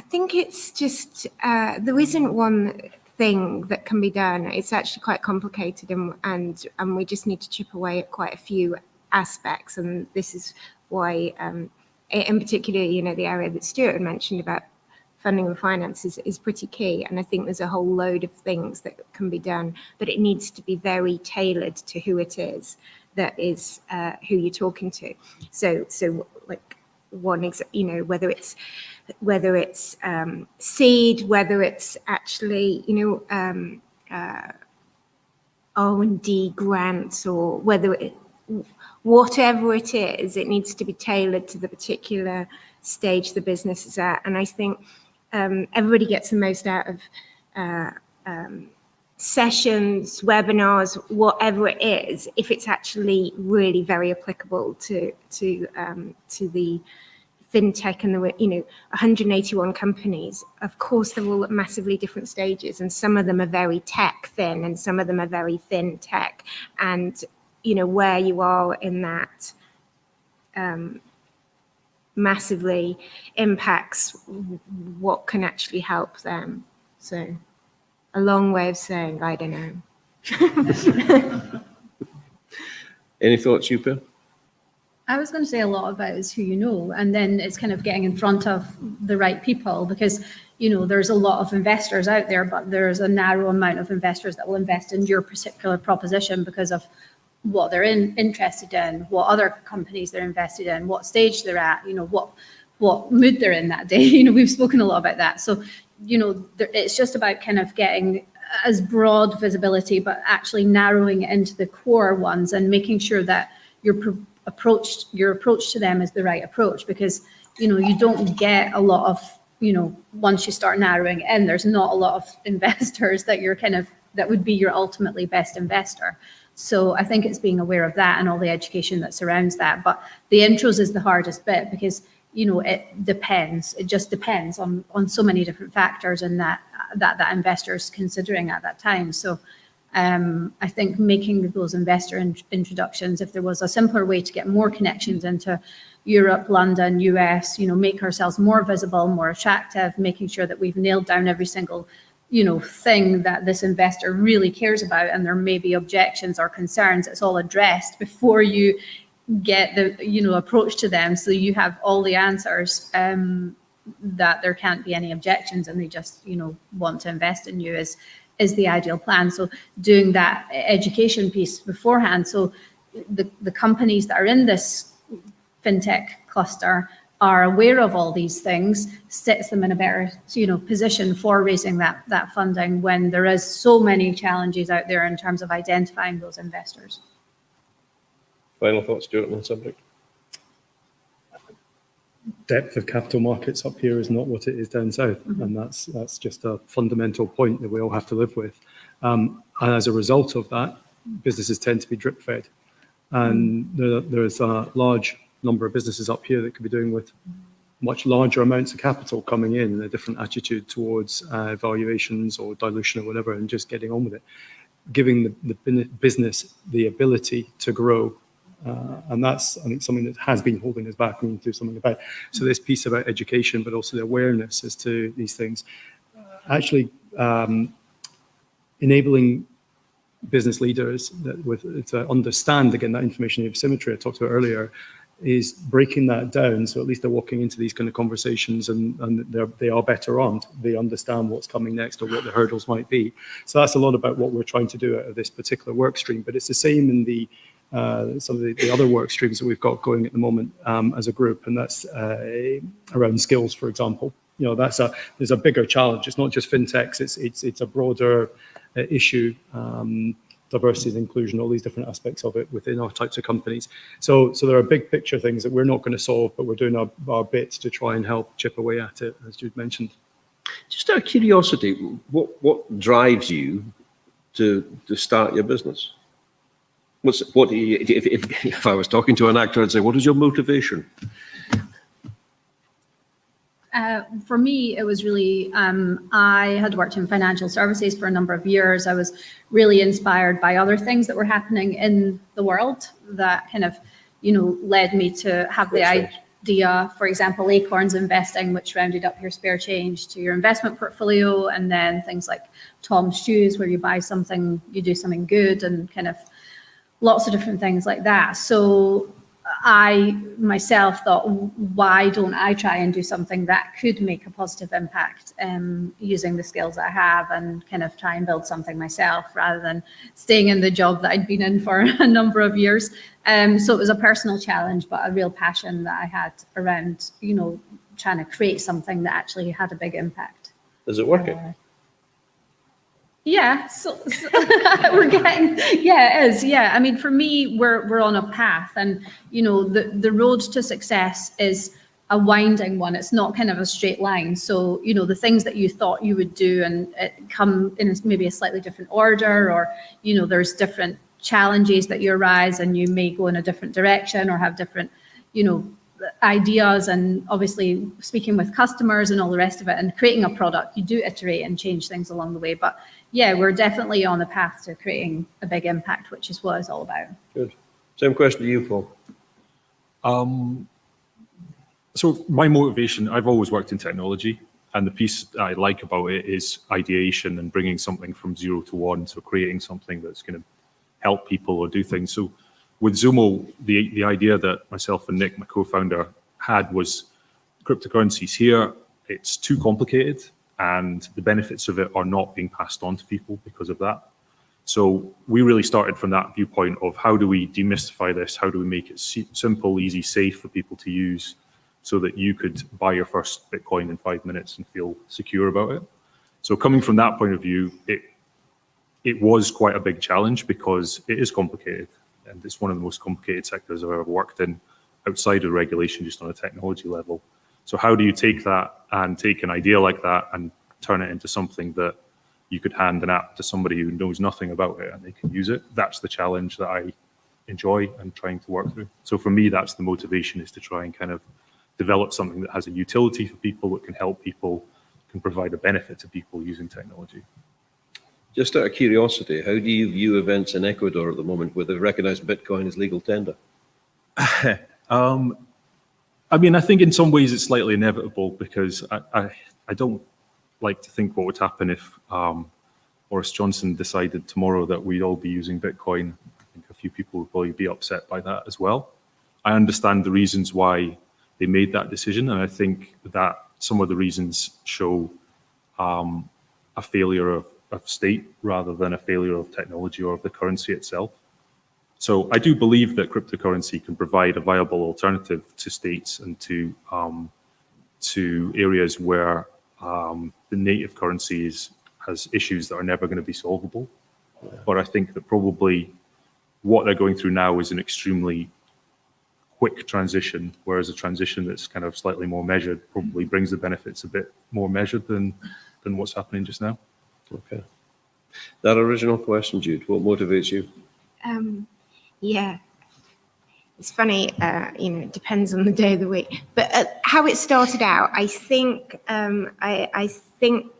think it's just there isn't one thing that can be done. It's actually quite complicated, and we just need to chip away at quite a few aspects. And this is why, in particular, the area that Stuart had mentioned about funding and finance is pretty key. And I think there's a whole load of things that can be done, but it needs to be very tailored to who it is that is who you're talking to. So like one whether it's seed, whether it's actually R&D grants, or whatever it is, it needs to be tailored to the particular stage the business is at. And I think everybody gets the most out of sessions, webinars, whatever it is, if it's actually really very applicable to the fintech and the 181 companies. Of course, they're all at massively different stages, and some of them are very tech thin, and some of them are very thin tech. And where you are in that massively impacts what can actually help them. So a long way of saying, I don't know. Any thoughts, you, Per? I was going to say a lot about is who you know, and then it's kind of getting in front of the right people, because there's a lot of investors out there, but there's a narrow amount of investors that will invest in your particular proposition because of what they're interested in, what other companies they're invested in, what stage they're at, what mood they're in that day. We've spoken a lot about that. So it's just about kind of getting as broad visibility, but actually narrowing it into the core ones and making sure that your approach to them is the right approach, because you don't get a lot of once you start narrowing it in, there's not a lot of investors that that would be your ultimately best investor. So I think it's being aware of that and all the education that surrounds that. But the intros is the hardest bit, because it depends. It just depends on so many different factors, and that investor is considering at that time. So I think making those investor introductions, if there was a simpler way to get more connections into Europe, London, US, make ourselves more visible, more attractive, making sure that we've nailed down every single thing that this investor really cares about, and there may be objections or concerns. It's all addressed before you get the approach to them, so you have all the answers, that there can't be any objections, and they just want to invest in you is the ideal plan. So doing that education piece beforehand, so the companies that are in this fintech cluster are aware of all these things, sets them in a better position for raising that funding when there is so many challenges out there in terms of identifying those investors. Final thoughts, Stuart, on the subject? Depth of capital markets up here is not what it is down south, and that's just a fundamental point that we all have to live with. And as a result of that, businesses tend to be drip fed, and there's a large number of businesses up here that could be doing with much larger amounts of capital coming in, and a different attitude towards valuations or dilution or whatever, and just getting on with it, giving the business the ability to grow. And that's, I think, something that has been holding us back. We need to do something about. So this piece about education, but also the awareness as to these things, actually enabling business leaders to understand, again, that information asymmetry I talked about earlier, is breaking that down. So at least they're walking into these kind of conversations and they are better armed. They understand what's coming next or what the hurdles might be. So that's a lot about what we're trying to do out of this particular work stream. But it's the same in the some of the other work streams that we've got going at the moment as a group, and that's around skills, for example. You know, there's a bigger challenge. It's not just fintechs. It's a broader issue. Diversity and inclusion, all these different aspects of it within our types of companies. So there are big picture things that we're not going to solve, but we're doing our bit to try and help chip away at it, as Jude mentioned. Just out of curiosity, what drives you to start your business? If I was talking to an actor, I'd say, what is your motivation? For me, it was really, I had worked in financial services for a number of years. I was really inspired by other things that were happening in the world that kind of, led me to have the idea, for example, Acorns investing, which rounded up your spare change to your investment portfolio, and then things like Tom's Shoes, where you buy something, you do something good, and kind of lots of different things like that. So I myself thought, why don't I try and do something that could make a positive impact using the skills that I have, and kind of try and build something myself rather than staying in the job that I'd been in for a number of years. So it was a personal challenge, but a real passion that I had around, trying to create something that actually had a big impact. Is it working? Yeah, so we're getting, yeah, it is. Yeah, I mean, for me, we're on a path, and the road to success is a winding one. It's not kind of a straight line. So the things that you thought you would do and it come in maybe a slightly different order, or there's different challenges that you arise, and you may go in a different direction or have different ideas, and obviously speaking with customers and all the rest of it, and creating a product, you do iterate and change things along the way. But yeah, we're definitely on the path to creating a big impact, which is what it's all about. Good. Same question to you, Paul. So my motivation, I've always worked in technology, and the piece I like about it is ideation and bringing something from 0 to 1. So creating something that's going to help people or do things. So with Zumo, the idea that myself and Nick, my co-founder, had was cryptocurrencies here, it's too complicated, and the benefits of it are not being passed on to people because of that. So we really started from that viewpoint of how do we demystify this? How do we make it simple, easy, safe for people to use, so that you could buy your first Bitcoin in 5 minutes and feel secure about it? So coming from that point of view, it was quite a big challenge because it is complicated. And it's one of the most complicated sectors I've ever worked in outside of regulation, just on a technology level. So how do you take that and take an idea like that and turn it into something that you could hand an app to somebody who knows nothing about it and they can use it? That's the challenge that I enjoy and trying to work through. So for me, that's the motivation, is to try and kind of develop something that has a utility for people, that can help people, can provide a benefit to people using technology. Just out of curiosity, how do you view events in Ecuador at the moment where they've recognized Bitcoin as legal tender? I mean, I think in some ways it's slightly inevitable, because I don't like to think what would happen if Boris Johnson decided tomorrow that we'd all be using Bitcoin. I think a few people would probably be upset by that as well. I understand the reasons why they made that decision, and I think that some of the reasons show a failure of state rather than a failure of technology or of the currency itself. So I do believe that cryptocurrency can provide a viable alternative to states and to areas where the native currency has issues that are never going to be solvable. But I think that probably what they're going through now is an extremely quick transition, whereas a transition that's kind of slightly more measured probably brings the benefits a bit more measured than what's happening just now. Okay. That original question, Jude, what motivates you? Yeah, it's funny, it depends on the day of the week. But how it started out, I think I think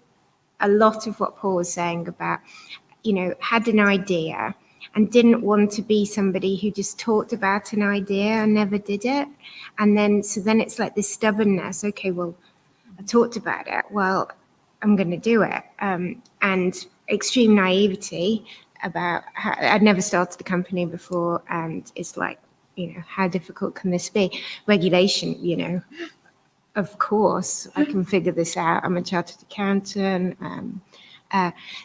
a lot of what Paul was saying about, had an idea and didn't want to be somebody who just talked about an idea and never did it. And then it's like this stubbornness. Okay, well, I talked about it. Well, I'm going to do it. And extreme naivety about how I'd never started a company before, and it's like, how difficult can this be? Regulation, of course I can figure this out. I'm a chartered accountant.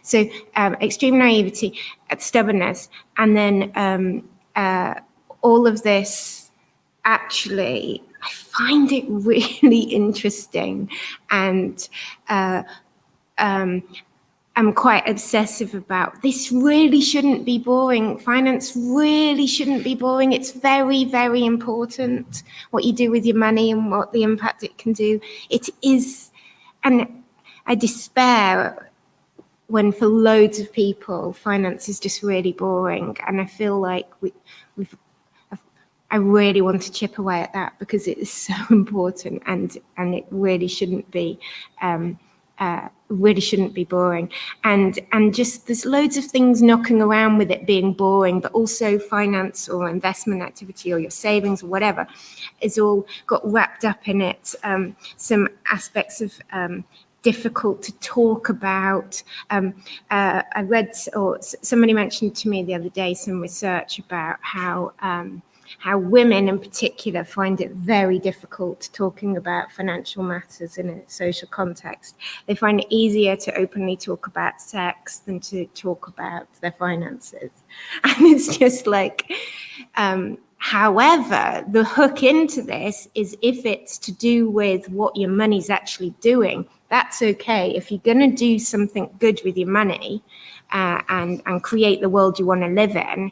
So extreme naivety, stubbornness, and then all of this, actually, I find it really interesting, and I'm quite obsessive about this. Really shouldn't be boring. Finance really shouldn't be boring. It's very, very important what you do with your money and what the impact it can do. It is, and I despair when for loads of people, finance is just really boring. And I feel like I really want to chip away at that, because it is so important, and it really shouldn't be boring. And just there's loads of things knocking around with it being boring, but also finance or investment activity or your savings or whatever is all got wrapped up in it. Some aspects of difficult to talk about. I read, or somebody mentioned to me the other day, some research about how women in particular find it very difficult talking about financial matters in a social context. They find it easier to openly talk about sex than to talk about their finances. And it's just like, however, the hook into this is if it's to do with what your money's actually doing, that's okay. If you're going to do something good with your money, and create the world you want to live in,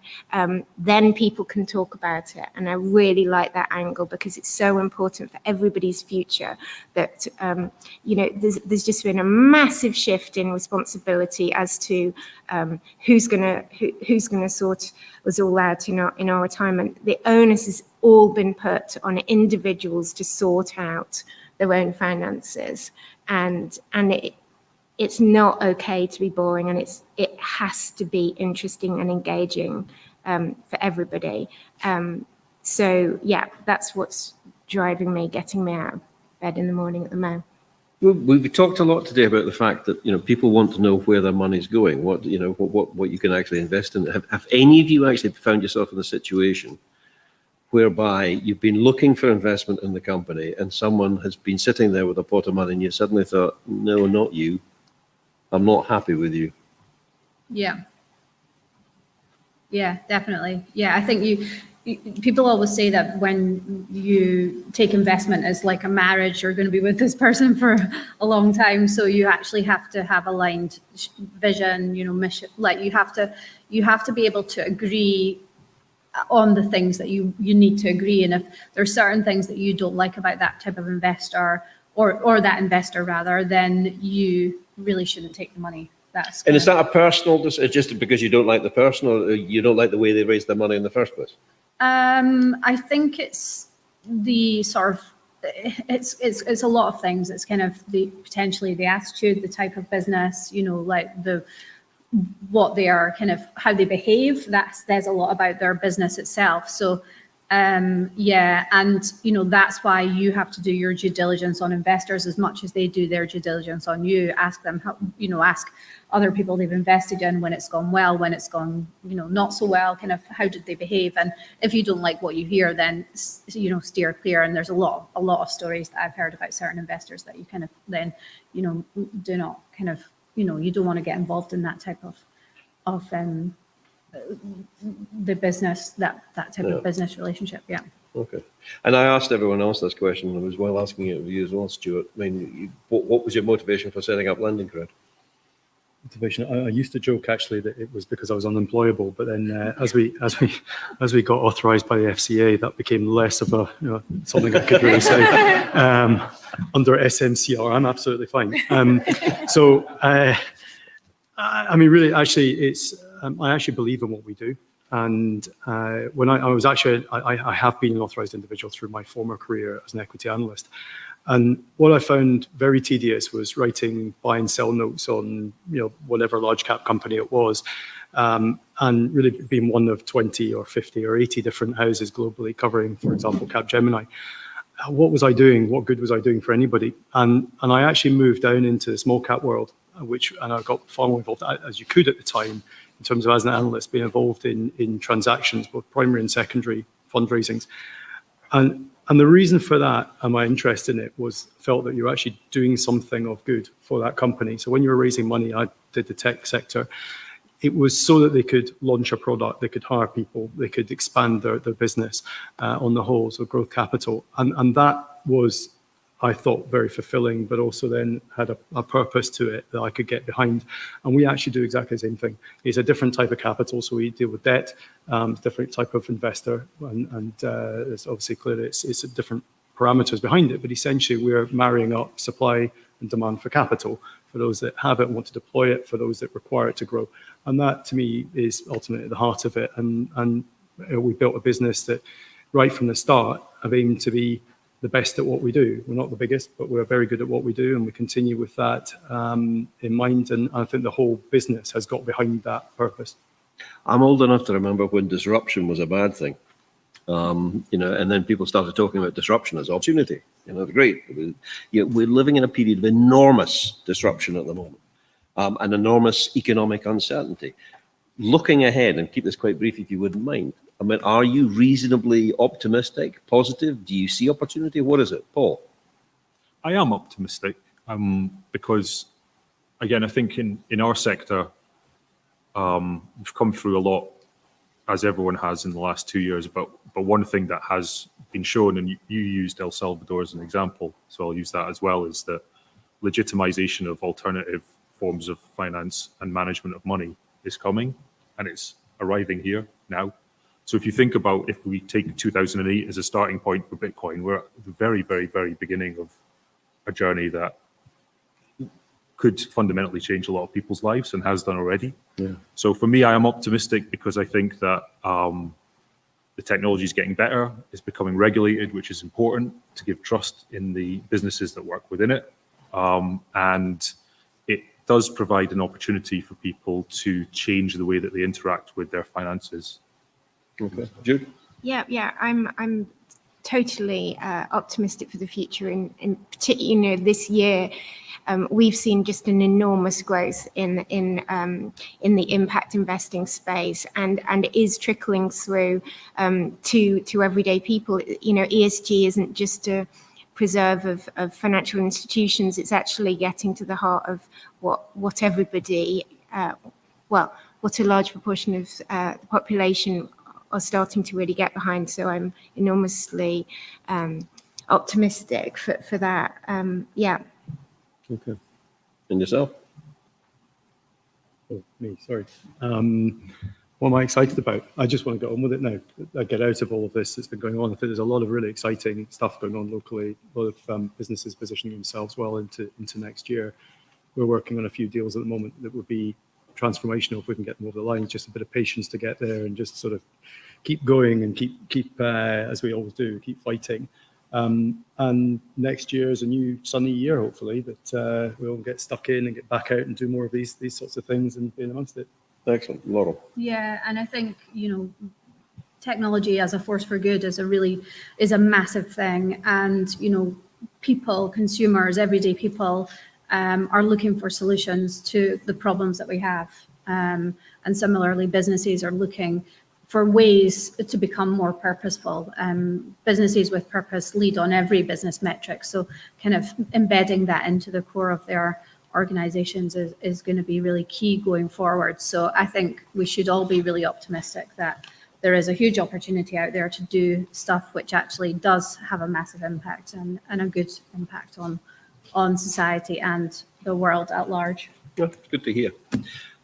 then people can talk about it. And I really like that angle, because it's so important for everybody's future that, there's just been a massive shift in responsibility as to who's going to sort us all out in our retirement. The onus has all been put on individuals to sort out their own finances, and it's not okay to be boring, and it has to be interesting and engaging for everybody. So yeah, that's what's driving me, getting me out of bed in the morning at the moment. We've talked a lot today about the fact that people want to know where their money's going, what you can actually invest in. Have any of you actually found yourself in a situation whereby you've been looking for investment in the company and someone has been sitting there with a pot of money and you suddenly thought, no, not you, I'm not happy with you? Yeah, definitely. Yeah, I think people always say that when you take investment as like a marriage, you're going to be with this person for a long time. So you actually have to have aligned vision, mission. Like you have to be able to agree on the things that you need to agree. And if there's certain things that you don't like about that type of investor, or that investor rather, then you really shouldn't take the money. And is that a personal decision, just because you don't like the person, or you don't like the way they raised their money in the first place? I think it's the sort of, it's a lot of things. It's kind of potentially the attitude, the type of business, like what they are, kind of how they behave. That says a lot about their business itself. So yeah, and that's why you have to do your due diligence on investors as much as they do their due diligence on you. Ask them how, ask other people they've invested in when it's gone well, when it's gone not so well, kind of how did they behave. And if you don't like what you hear, then steer clear. And there's a lot of stories that I've heard about certain investors that you kind of then do not kind of you don't want to get involved in that type of the business, that type of business relationship. Yeah. Okay. And I asked everyone else this question as well, asking it of you as well, Stuart. I mean, what was your motivation for setting up Lending Crowd? Motivation. I used to joke actually that it was because I was unemployable, but then as we got authorised by the FCA, that became less of a something I could really say. Under SMCR, I'm absolutely fine. I mean, really, actually, it's I actually believe in what we do. And when I was actually, I have been an authorised individual through my former career as an equity analyst. And what I found very tedious was writing buy and sell notes on, whatever large cap company it was, and really being one of 20 or 50 or 80 different houses globally covering, for example, Capgemini. What was I doing? What good was I doing for anybody? And I actually moved down into the small cap world, and I got far more involved as you could at the time, in terms of as an analyst being involved in transactions, both primary and secondary fundraisings. And the reason for that and my interest in it was felt that you're actually doing something of good for that company. So when you were raising money, I did the tech sector. it was so that they could launch a product, they could hire people, they could expand their business on the whole, so growth capital. And that was, I thought, very fulfilling, but also then had a purpose to it that I could get behind. And we actually do exactly the same thing. It's a different type of capital, so we deal with debt, different type of investor, and it's obviously clear that it's a different parameters behind it, but essentially we're marrying up supply and demand for capital for those that have it and want to deploy it, for those that require it to grow. And that, to me, is ultimately at the heart of it. And we built a business that, right from the start, have aimed to be the best at what we do. We're not the biggest, but we're very good at what we do, and we continue with that in mind. And I think the whole business has got behind that purpose. I'm old enough to remember when disruption was a bad thing. And then people started talking about disruption as opportunity. Great. We're living in a period of enormous disruption at the moment, and enormous economic uncertainty. Looking ahead, and keep this quite brief if you wouldn't mind, I mean, are you reasonably optimistic, positive? Do you see opportunity? What is it, Paul? I am optimistic because, again, I think in our sector, we've come through a lot, as everyone has in the last 2 years. But one thing that has been shown, and you used El Salvador as an example, so I'll use that as well, is that legitimization of alternative forms of finance and management of money is coming, and it's arriving here now. So if you think about, if we take 2008 as a starting point for Bitcoin, we're at the very, very, very beginning of a journey that could fundamentally change a lot of people's lives and has done already. Yeah. So for me, I am optimistic because I think that the technology is getting better, it's becoming regulated, which is important to give trust in the businesses that work within it. And it does provide an opportunity for people to change the way that they interact with their finances. Okay. Jude? Yeah, I'm totally optimistic for the future. In particular, this year, we've seen just an enormous growth in the impact investing space, and it is trickling through to everyday people. ESG isn't just a preserve of financial institutions; it's actually getting to the heart of what everybody, what a large proportion of the population are starting to really get behind. So I'm enormously optimistic for that. Yeah. Okay. And yourself? Oh, me, sorry. What am I excited about? I just want to get on with it now. I get out of all of this that's been going on. I think there's a lot of really exciting stuff going on locally, a lot of businesses positioning themselves well into next year. We're working on a few deals at the moment that would be transformational if we can get them over the line. Just a bit of patience to get there and just sort of keep going and keep as we always do, keep fighting. And next year is a new sunny year, hopefully, that we'll get stuck in and get back out and do more of these sorts of things and be amongst it. Excellent. Laurel? Yeah, and I think, technology as a force for good is a massive thing. And, people, consumers, everyday people are looking for solutions to the problems that we have. And similarly, businesses are looking for ways to become more purposeful. Businesses with purpose lead on every business metric. So kind of embedding that into the core of their organizations is going to be really key going forward. So I think we should all be really optimistic that there is a huge opportunity out there to do stuff which actually does have a massive impact and a good impact on society and the world at large. Yeah, good to hear.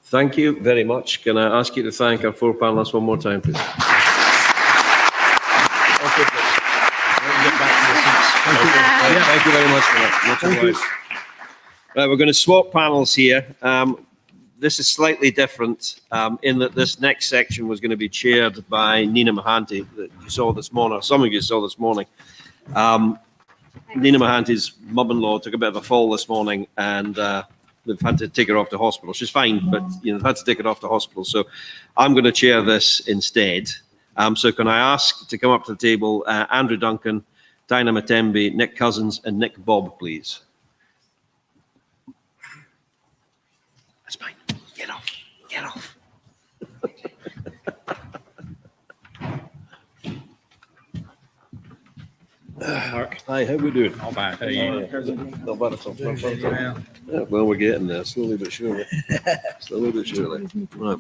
Thank you very much. Can I ask you to thank our 4 panelists one more time, please? Thank you very much for that. Much obliged. Right, we're going to swap panels here. This is slightly different in that this next section was going to be chaired by Nina Mahanti, that you saw this morning, or some of you saw this morning. Nina Mahanti's mum-in-law took a bit of a fall this morning, and they've had to take her off to hospital. She's fine, but they've had to take her off to hospital. So I'm going to chair this instead. So can I ask to come up to the table Andrew Duncan, Dinah Matembe, Nick Cousins, and Nick Bobb, please. That's fine. Get off. Get off. Mark. Hi, how we doing? Not bad. How are you? Not bad at all. Yeah, well, we're getting there, slowly but surely. Slowly but surely. Right.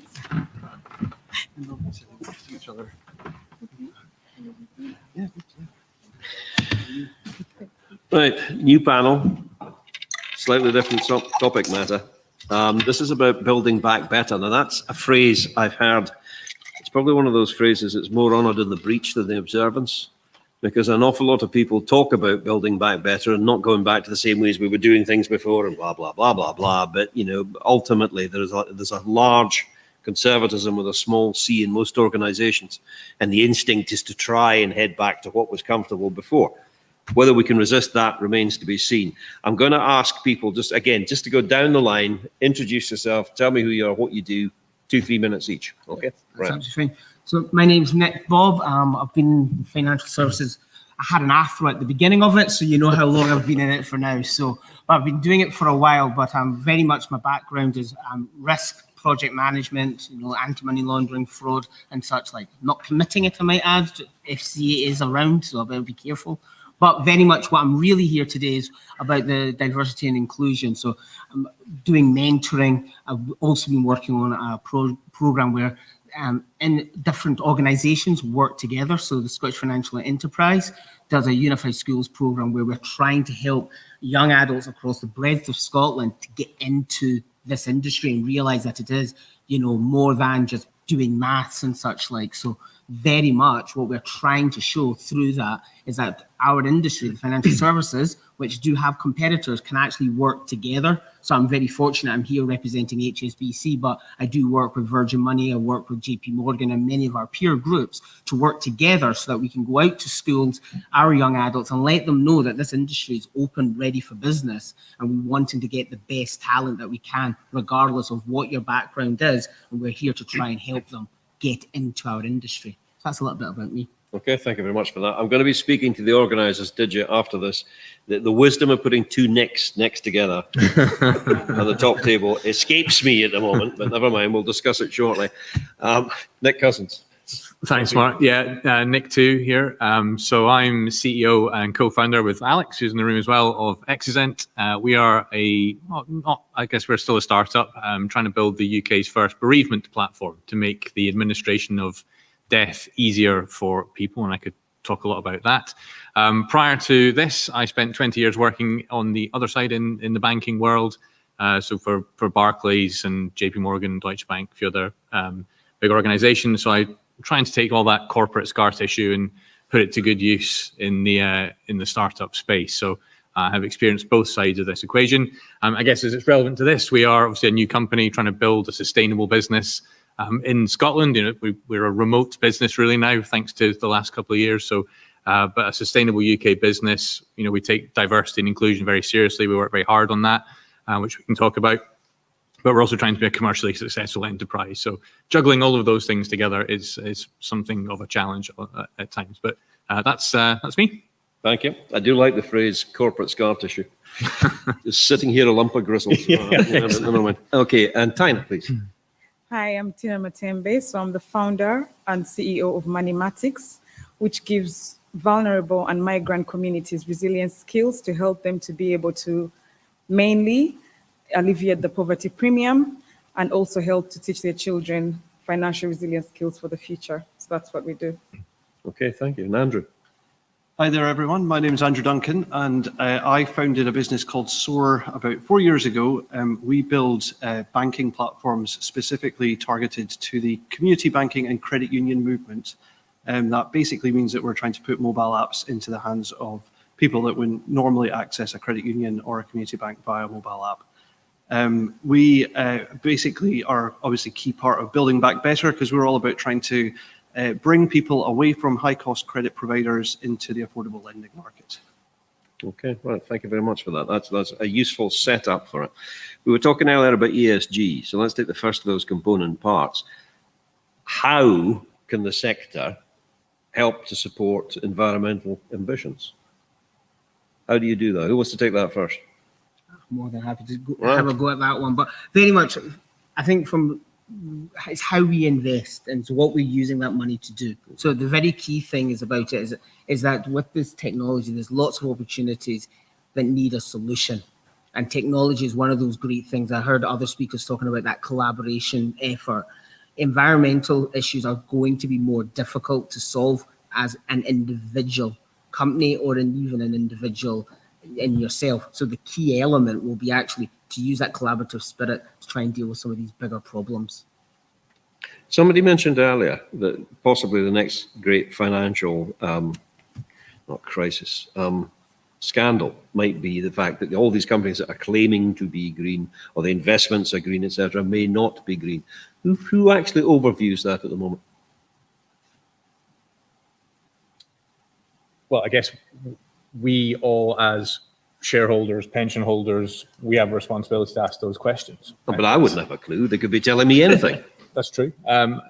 Right, new panel, slightly different topic matter. This is about building back better. Now, that's a phrase I've heard. It's probably one of those phrases that's more honoured in the breach than the observance, because an awful lot of people talk about building back better and not going back to the same ways we were doing things before and blah, blah, blah, blah, blah. But, you know, ultimately there's a large conservatism with a small c in most organisations. And the instinct is to try and head back to what was comfortable before. Whether we can resist that remains to be seen. I'm going to ask people just to go down the line, introduce yourself, tell me who you are, what you do, 2-3 minutes each. Okay. That's absolutely fine. So my name's Nick Bob. I've been in financial services. I had an afro at the beginning of it, so you know how long I've been in it for now. So, but I've been doing it for a while, but very much my background is risk, project management, you know, anti-money laundering, fraud and such, like not committing it, I might add. FCA is around, so I better be careful. But very much what I'm really here today is about the diversity and inclusion. So I'm doing mentoring. I've also been working on a program where in different organisations work together. So the Scottish Financial Enterprise does a Unified Schools program where we're trying to help young adults across the breadth of Scotland to get into this industry and realise that it is, you know, more than just doing maths and such like. So very much what we're trying to show through that is that our industry, the financial services, which do have competitors, can actually work together. So I'm very fortunate I'm here representing HSBC, but I do work with Virgin Money, I work with JP Morgan and many of our peer groups to work together so that we can go out to schools, our young adults, and let them know that this industry is open, ready for business, and we're wanting to get the best talent that we can, regardless of what your background is, and we're here to try and help them get into our industry. So that's a little bit about me. Okay, thank you very much for that. I'm going to be speaking to the organisers, after this. The wisdom of putting two Nicks next together on the top table escapes me at the moment, but never mind, we'll discuss it shortly. Nick Cousins. Thanks, Mark. Yeah, Nick too here. So I'm CEO and co-founder with Alex, who's in the room as well, of Exizent. We are I guess we're still a startup, trying to build the UK's first bereavement platform to make the administration of death easier for people, and I could talk a lot about that. Prior to this, I spent 20 years working on the other side in the banking world, so for Barclays and JP Morgan, Deutsche Bank, a few other big organizations. So I'm trying to take all that corporate scar tissue and put it to good use in the startup space. So I have experienced both sides of this equation. I guess as it's relevant to this, we are obviously a new company trying to build a sustainable business in Scotland. You know, we're a remote business really now, thanks to the last couple of years. So, but a sustainable UK business, you know, we take diversity and inclusion very seriously. We work very hard on that, which we can talk about. But we're also trying to be a commercially successful enterprise. So juggling all of those things together is something of a challenge at times. But that's me. Thank you. I do like the phrase corporate scar tissue. Just sitting here a lump of gristles. Never mind. Okay, and Tina, please. Hi, I'm Tina Matembe. So I'm the founder and CEO of Moneymatics, which gives vulnerable and migrant communities resilient skills to help them to be able to mainly alleviate the poverty premium and also help to teach their children financial resilience skills for the future. So that's what we do. Okay, thank you. And Andrew. Hi there, everyone. My name is Andrew Duncan, and I founded a business called SOAR about 4 years ago. We build banking platforms specifically targeted to the community banking and credit union movement. That basically means that we're trying to put mobile apps into the hands of people that would normally access a credit union or a community bank via a mobile app. We basically are obviously a key part of building back better, because we're all about trying to bring people away from high-cost credit providers into the affordable lending market. Okay, right. Thank you very much for that. That's a useful setup for it. We were talking earlier about ESG, so let's take the first of those component parts. How can the sector help to support environmental ambitions? How do you do that? Who wants to take that first? More than happy to have a go at that one. But very much, I think it's how we invest and so what we're using that money to do. So the very key thing is that with this technology, there's lots of opportunities that need a solution. And technology is one of those great things. I heard other speakers talking about that collaboration effort. Environmental issues are going to be more difficult to solve as an individual company or even an individual in yourself. So the key element will be actually to use that collaborative spirit to try and deal with some of these bigger problems. Somebody mentioned earlier that possibly the next great financial, not crisis, scandal might be the fact that all these companies that are claiming to be green, or the investments are green, etc., may not be green. Who actually overviews that at the moment? Well, I guess we all, as shareholders, pension holders, we have a responsibility to ask those questions. Oh, but I wouldn't have a clue. They could be telling me anything. That's true.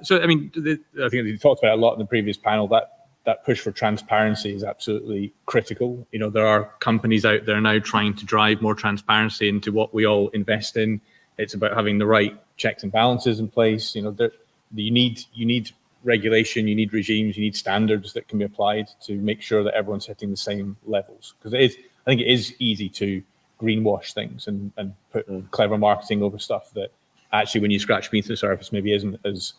So, I mean, I think we talked about it a lot in the previous panel, that push for transparency is absolutely critical. You know, there are companies out there now trying to drive more transparency into what we all invest in. It's about having the right checks and balances in place. You know, you need regulation, you need regimes, you need standards that can be applied to make sure that everyone's hitting the same levels. Because I think it is easy to greenwash things and put clever marketing over stuff that actually, when you scratch beneath the surface, maybe isn't as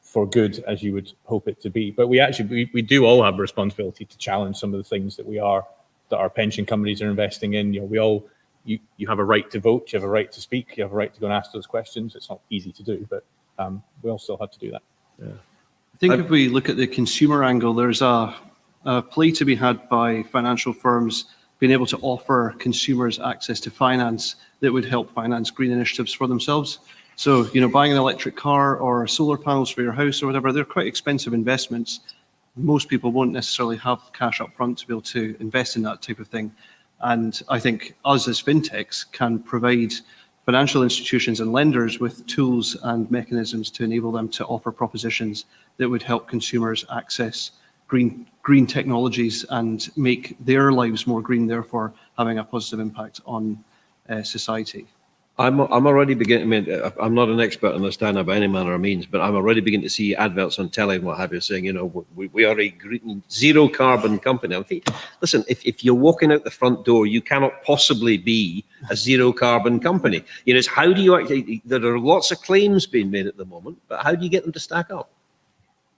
for good as you would hope it to be. But we do all have a responsibility to challenge some of the things that our pension companies are investing in. You know, you have a right to vote, you have a right to speak, you have a right to go and ask those questions. It's not easy to do, but we all still have to do that. Yeah. I think if we look at the consumer angle, there's a play to be had by financial firms being able to offer consumers access to finance that would help finance green initiatives for themselves. So, you know, buying an electric car or solar panels for your house or whatever, they're quite expensive investments. Most people won't necessarily have cash up front to be able to invest in that type of thing. And I think us as fintechs can provide financial institutions and lenders with tools and mechanisms to enable them to offer propositions that would help consumers access green technologies and make their lives more green, therefore having a positive impact on society. I'm already beginning, I mean, I'm not an expert on this down by any manner of means, but I'm already beginning to see adverts on telly and what have you saying, you know, we are a green, zero carbon company. I think, listen, if you're walking out the front door, you cannot possibly be a zero carbon company. You know, it's how do you actually, there are lots of claims being made at the moment, but how do you get them to stack up?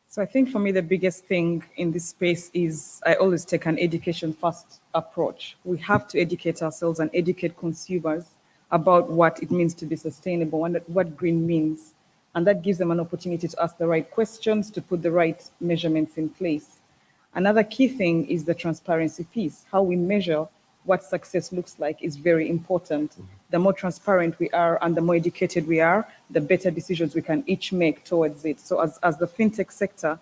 So I think for me, the biggest thing in this space is I always take an education first approach. We have to educate ourselves and educate consumers about what it means to be sustainable and what green means. And that gives them an opportunity to ask the right questions, to put the right measurements in place. Another key thing is the transparency piece. How we measure what success looks like is very important. The more transparent we are and the more educated we are, the better decisions we can each make towards it. So as the fintech sector,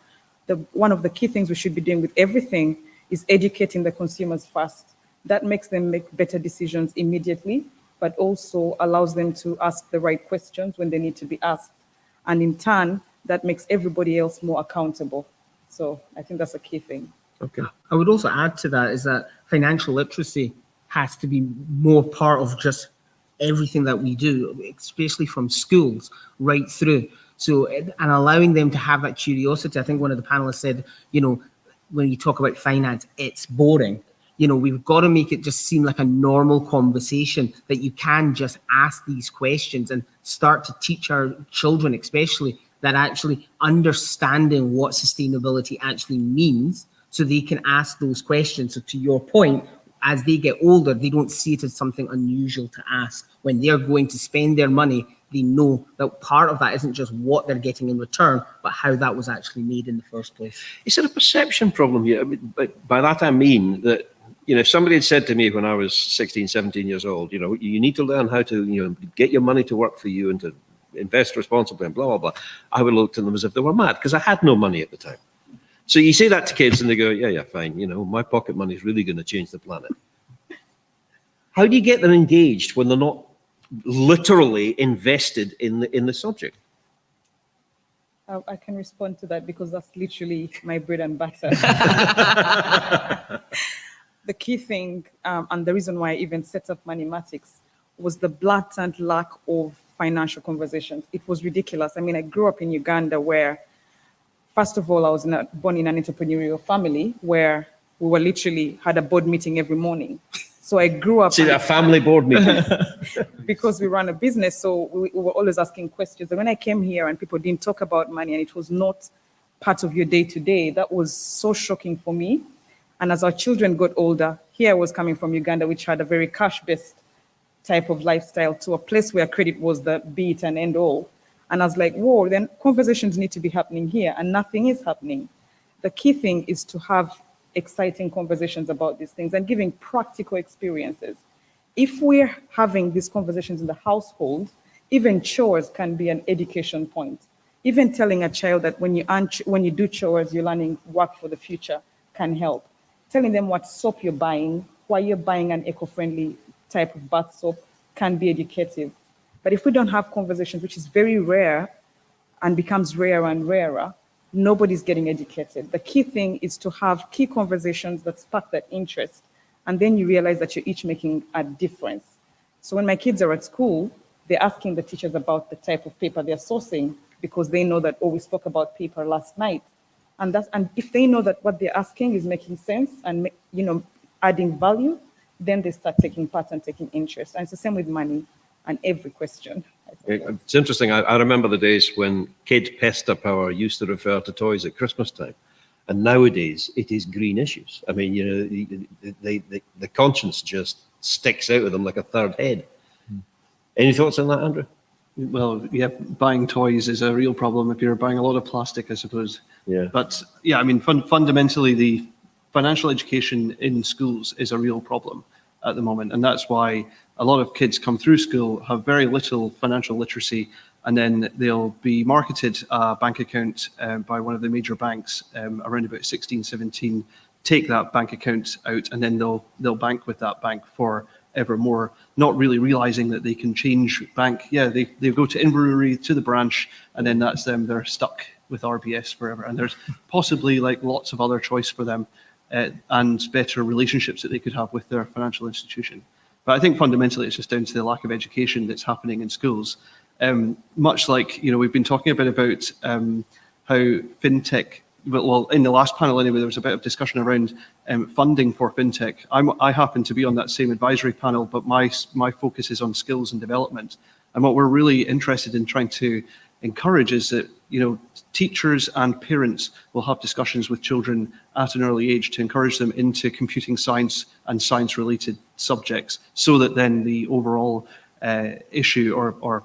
one of the key things we should be doing with everything is educating the consumers first. That makes them make better decisions immediately, but also allows them to ask the right questions when they need to be asked. And in turn, that makes everybody else more accountable. So I think that's a key thing. Okay. I would also add to that is that financial literacy has to be more part of just everything that we do, especially from schools right through. So, and allowing them to have that curiosity. I think one of the panelists said, you know, when you talk about finance, it's boring. You know, we've got to make it just seem like a normal conversation that you can just ask these questions and start to teach our children, especially, that actually understanding what sustainability actually means so they can ask those questions. So to your point, as they get older, they don't see it as something unusual to ask. When they're going to spend their money, they know that part of that isn't just what they're getting in return, but how that was actually made in the first place. Is it a perception problem here? I mean, by that I mean that, you know, if somebody had said to me when I was 16, 17 years old, you know, you need to learn how to, you know, get your money to work for you and to invest responsibly and blah, blah, blah, I would look to them as if they were mad because I had no money at the time. So you say that to kids and they go, yeah, fine, you know, my pocket money is really going to change the planet. How do you get them engaged when they're not literally invested in the subject? I can respond to that because that's literally my bread and butter. The key thing, and the reason why I even set up Moneymatic was the blatant lack of financial conversations. It was ridiculous. I mean, I grew up in Uganda where, first of all, I was born in an entrepreneurial family where we were literally had a board meeting every morning. So I grew up. See, a family board meeting. Because we run a business, so we were always asking questions. And when I came here and people didn't talk about money and it was not part of your day-to-day, that was so shocking for me. And as our children got older, here I was coming from Uganda, which had a very cash-based type of lifestyle, to a place where credit was the be it and end all. And I was like, whoa, then conversations need to be happening here, and nothing is happening. The key thing is to have exciting conversations about these things and giving practical experiences. If we're having these conversations in the household, even chores can be an education point. Even telling a child that when you do chores, you're learning work for the future can help. Telling them what soap you're buying, why you're buying an eco-friendly type of bath soap can be educative. But if we don't have conversations, which is very rare and becomes rarer and rarer, nobody's getting educated. The key thing is to have key conversations that spark that interest. And then you realize that you're each making a difference. So when my kids are at school, they're asking the teachers about the type of paper they're sourcing, because they know that, oh, we spoke about paper last night. And if they know that what they're asking is making sense and, adding value, then they start taking part and taking interest. And it's the same with money and every question. It's interesting. I remember the days when Kid Pester Power used to refer to toys at Christmas time. And nowadays it is green issues. I mean, the conscience just sticks out of them like a third head. Any thoughts on that, Andrew? Well, yeah, buying toys is a real problem if you're buying a lot of plastic, I suppose. Yeah. But yeah, I mean, fundamentally, the financial education in schools is a real problem at the moment. And that's why a lot of kids come through school, have very little financial literacy, and then they'll be marketed a bank account by one of the major banks around about 16, 17, take that bank account out, and then they'll bank with that bank for evermore, not really realizing that they can change bank. Yeah, they go to Inverurie, to the branch, and then that's them. They're stuck with RBS forever. And there's possibly like lots of other choice for them and better relationships that they could have with their financial institution. But I think fundamentally it's just down to the lack of education that's happening in schools. Much like, we've been talking a bit about how fintech, well, in the last panel anyway, there was a bit of discussion around funding for fintech. I happen to be on that same advisory panel, but my focus is on skills and development. And what we're really interested in trying to encourage is that, teachers and parents will have discussions with children at an early age to encourage them into computing science and science-related subjects, so that then the overall issue or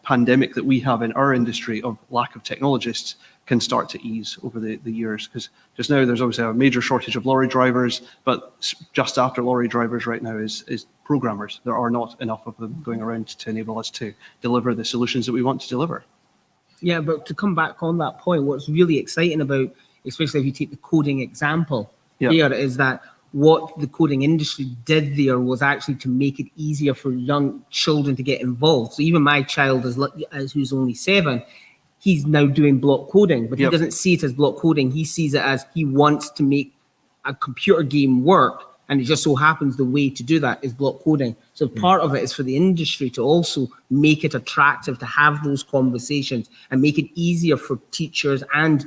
pandemic that we have in our industry of lack of technologists can start to ease over the years. Because just now there's obviously a major shortage of lorry drivers, but just after lorry drivers right now is programmers. There are not enough of them going around to enable us to deliver the solutions that we want to deliver. Yeah, but to come back on that point, what's really exciting about, especially if you take the coding example here, is that what the coding industry did there was actually to make it easier for young children to get involved. So even my child, who's only 7, he's now doing block coding, but he doesn't see it as block coding. He sees it as he wants to make a computer game work. And it just so happens the way to do that is block coding. So part of it is for the industry to also make it attractive to have those conversations and make it easier for teachers and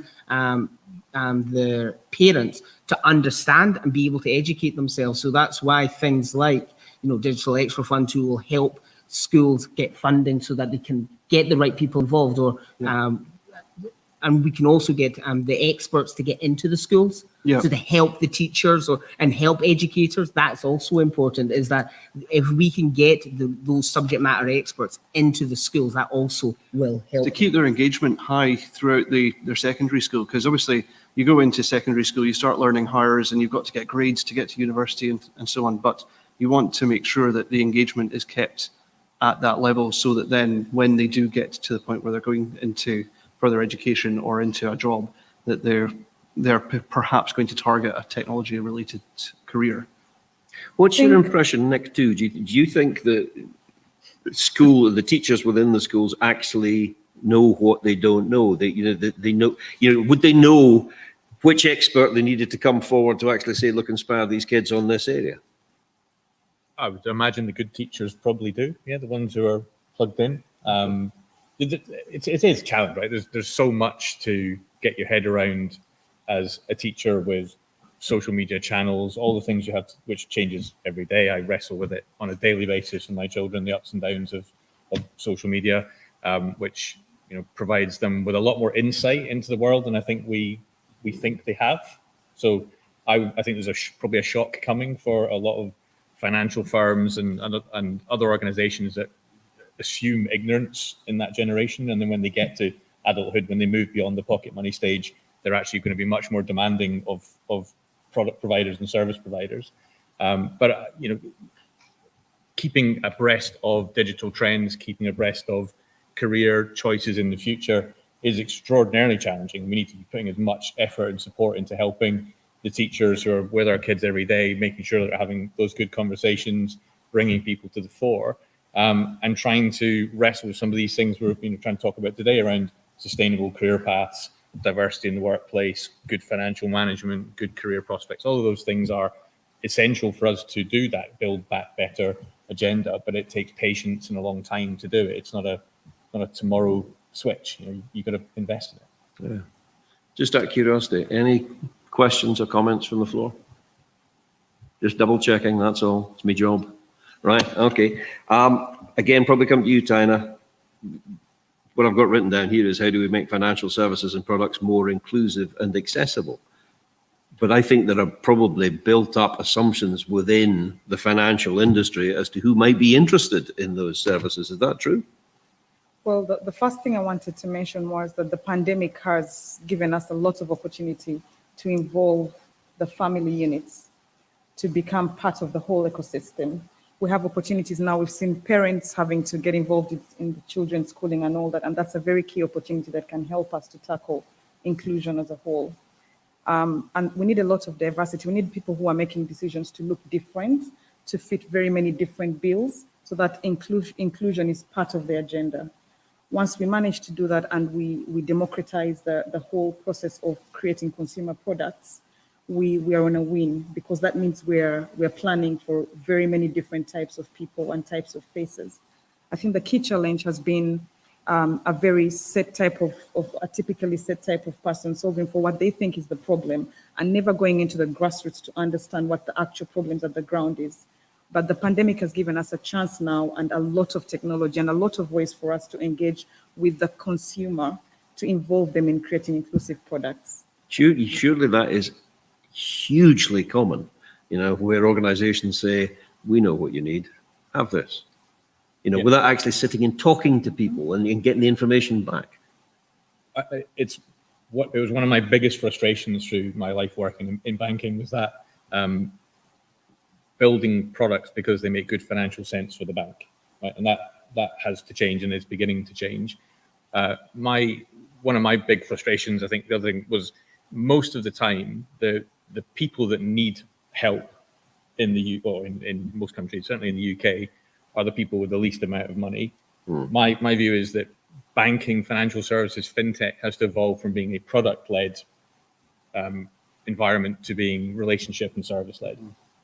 their parents to understand and be able to educate themselves. So that's why things like, Digital Extra Fund Tool will help schools get funding so that they can get the right people involved, or and we can also get the experts to get into the schools so to help the teachers and help educators. That's also important, is that if we can get those subject matter experts into the schools, that also will help. To keep their engagement high throughout their secondary school, because obviously you go into secondary school, you start learning hires and you've got to get grades to get to university and so on, but you want to make sure that the engagement is kept at that level, so that then when they do get to the point where they're going into further education or into a job, that they're perhaps going to target a technology-related career. What's your impression, Nick, too? Do you think that the teachers within the schools actually know what they don't know? They know, would they know which expert they needed to come forward to actually say, look, inspire these kids on this area? I would imagine the good teachers probably do. Yeah, the ones who are plugged in. It is a challenge, right? There's so much to get your head around as a teacher with social media channels, all the things you have, which changes every day. I wrestle with it on a daily basis with my children, the ups and downs of social media, which provides them with a lot more insight into the world than I think we think they have. So I think there's probably a shock coming for a lot of financial firms and other organizations that assume ignorance in that generation, and then when they get to adulthood, when they move beyond the pocket money stage, they're actually going to be much more demanding of product providers and service providers. But keeping abreast of digital trends, keeping abreast of career choices in the future is extraordinarily challenging. We need to be putting as much effort and support into helping the teachers who are with our kids every day, making sure that they're having those good conversations, bringing people to the fore, and trying to wrestle with some of these things we've been trying to talk about today around sustainable career paths, diversity in the workplace, good financial management, good career prospects. All of those things are essential for us to do that Build Back Better agenda, but it takes patience and a long time to do it. It's not a tomorrow switch. You've got to invest in it. Yeah. Just out of curiosity, any questions or comments from the floor? Just double checking, that's all. It's my job. Right, okay. Again, probably come to you, Tina. What I've got written down here is how do we make financial services and products more inclusive and accessible? But I think there are probably built up assumptions within the financial industry as to who might be interested in those services. Is that true? Well, the first thing I wanted to mention was that the pandemic has given us a lot of opportunity to involve the family units to become part of the whole ecosystem. We have opportunities now. We've seen parents having to get involved in the children's schooling and all that, and that's a very key opportunity that can help us to tackle inclusion as a whole. And we need a lot of diversity. We need people who are making decisions to look different, to fit very many different bills, so that inclusion is part of the agenda. Once we manage to do that and we democratize the whole process of creating consumer products, we are on a win, because that means we're planning for very many different types of people and types of faces. I think the key challenge has been a very set type of a typically set type of person solving for what they think is the problem and never going into the grassroots to understand what the actual problems at the ground is. But the pandemic has given us a chance now and a lot of technology and a lot of ways for us to engage with the consumer to involve them in creating inclusive products. Surely that is hugely common, where organizations say, we know what you need, have this, without actually sitting and talking to people and getting the information back. It was one of my biggest frustrations through my life working in banking was that building products because they make good financial sense for the bank, right? And that has to change, and it's beginning to change. One of my big frustrations, I think the other thing was, most of the time, the people that need help in most countries, certainly in the UK, are the people with the least amount of money. My view is that banking, financial services, fintech has to evolve from being a product-led environment to being relationship and service-led.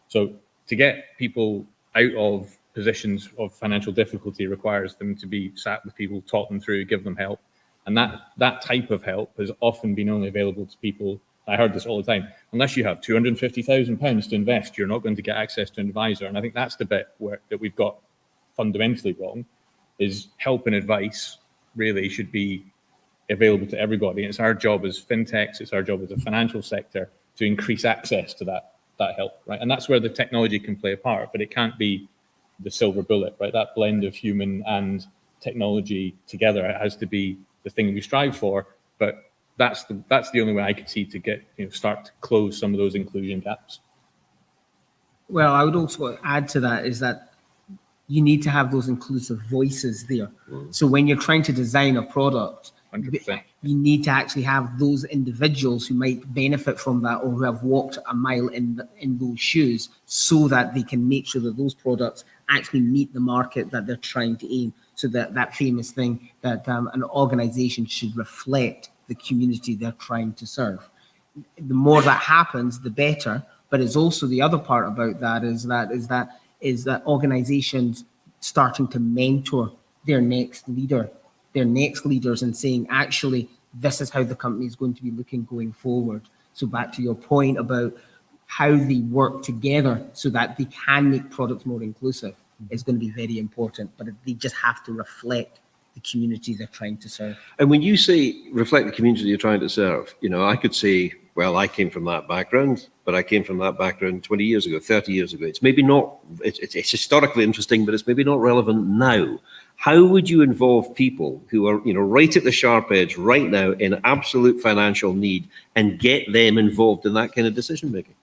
So to get people out of positions of financial difficulty requires them to be sat with people, talk them through, give them help. And that type of help has often been only available to people, I heard this all the time, unless you have £250,000 to invest, you're not going to get access to an advisor. And I think that's the bit that we've got fundamentally wrong, is help and advice really should be available to everybody. And it's our job as fintechs, it's our job as a financial sector to increase access to that help, right? And that's where the technology can play a part, but it can't be the silver bullet, right? That blend of human and technology together, it has to be the thing we strive for, but that's the only way I could see to get, start to close some of those inclusion gaps. Well, I would also add to that is that you need to have those inclusive voices there. So when you're trying to design a product, 100%. You need to actually have those individuals who might benefit from that or who have walked a mile in those shoes, so that they can make sure that those products actually meet the market that they're trying to aim. So that famous thing that an organization should reflect the community they're trying to serve. The more that happens, the better. But it's also the other part about that is that organizations starting to mentor their next leaders and saying, actually, this is how the company is going to be looking going forward. So back to your point about how they work together so that they can make products more inclusive is going to be very important, but they just have to reflect the community they're trying to serve. And when you say reflect the community you're trying to serve, you know, I could say, well, I came from that background, but I came from that background 20 years ago, 30 years ago. It's maybe not, it's historically interesting, but it's maybe not relevant now. How would you involve people who are, you know, right at the sharp edge right now in absolute financial need and get them involved in that kind of decision making?